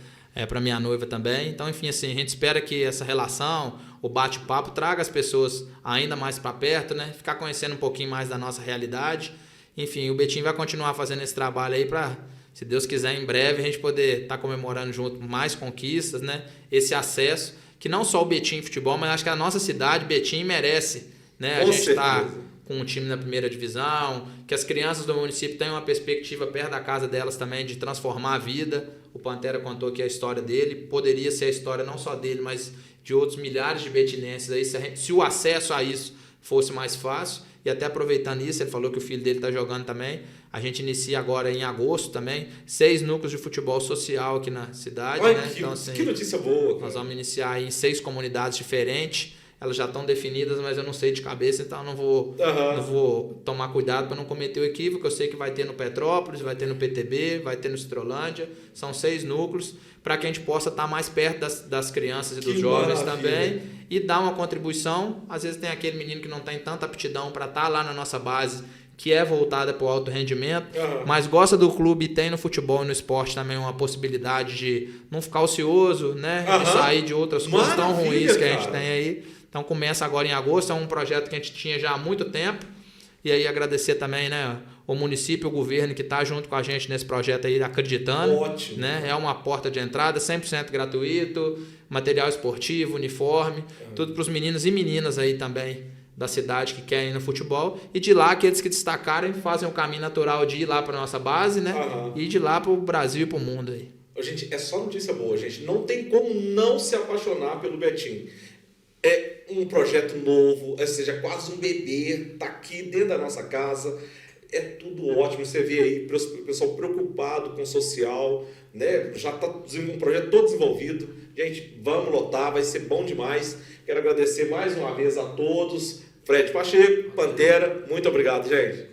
pra minha noiva também. Então, enfim, assim, a gente espera que essa relação, o bate-papo traga as pessoas ainda mais para perto, né? Ficar conhecendo um pouquinho mais da nossa realidade. Enfim, o Betinho vai continuar fazendo esse trabalho aí para, se Deus quiser, em breve a gente poder estar comemorando junto mais conquistas, né? Esse acesso, que não só o Betinho Futebol, mas acho que a nossa cidade, Betinho, merece, né? A gente está com um time na primeira divisão, que as crianças do município tenham uma perspectiva perto da casa delas também de transformar a vida. O Pantera contou aqui a história dele, poderia ser a história não só dele, mas de outros milhares de betinenses aí, se o acesso a isso fosse mais fácil. E até aproveitando isso, ele falou que o filho dele está jogando também. A gente inicia agora em agosto também 6 núcleos de futebol social aqui na cidade. Olha, né? Então, assim, que notícia boa, cara. Nós vamos iniciar aí em 6 comunidades diferentes. Elas já estão definidas, mas eu não sei de cabeça, então não vou tomar cuidado para não cometer o equívoco. Eu sei que vai ter no Petrópolis, vai ter no PTB, vai ter no Citrolândia. São 6 núcleos para que a gente possa estar mais perto das crianças e dos jovens também e dar uma contribuição. Às vezes tem aquele menino que não tem tanta aptidão para estar lá na nossa base, que é voltada para o alto rendimento, mas gosta do clube e tem no futebol e no esporte também uma possibilidade de não ficar ocioso, né? De sair de outras coisas tão ruins que a gente tem aí. Então começa agora em agosto, é um projeto que a gente tinha já há muito tempo. E aí agradecer também, né, o município, o governo que está junto com a gente nesse projeto aí, acreditando. Ótimo. Né? É uma porta de entrada, 100% gratuito, material esportivo, uniforme, tudo para os meninos e meninas aí também da cidade que querem ir no futebol. E de lá, aqueles que destacarem, fazem o caminho natural de ir lá para a nossa base, né? E de lá para o Brasil e para o mundo aí. Gente, é só notícia boa, gente. Não tem como não se apaixonar pelo Betinho. É um projeto novo, ou seja, quase um bebê, tá aqui dentro da nossa casa, é tudo ótimo, você vê aí o pessoal preocupado com o social, né? Já tá um projeto todo desenvolvido, gente, vamos lotar, vai ser bom demais. Quero agradecer mais uma vez a todos, Fred Pacheco, Pantera, muito obrigado, gente.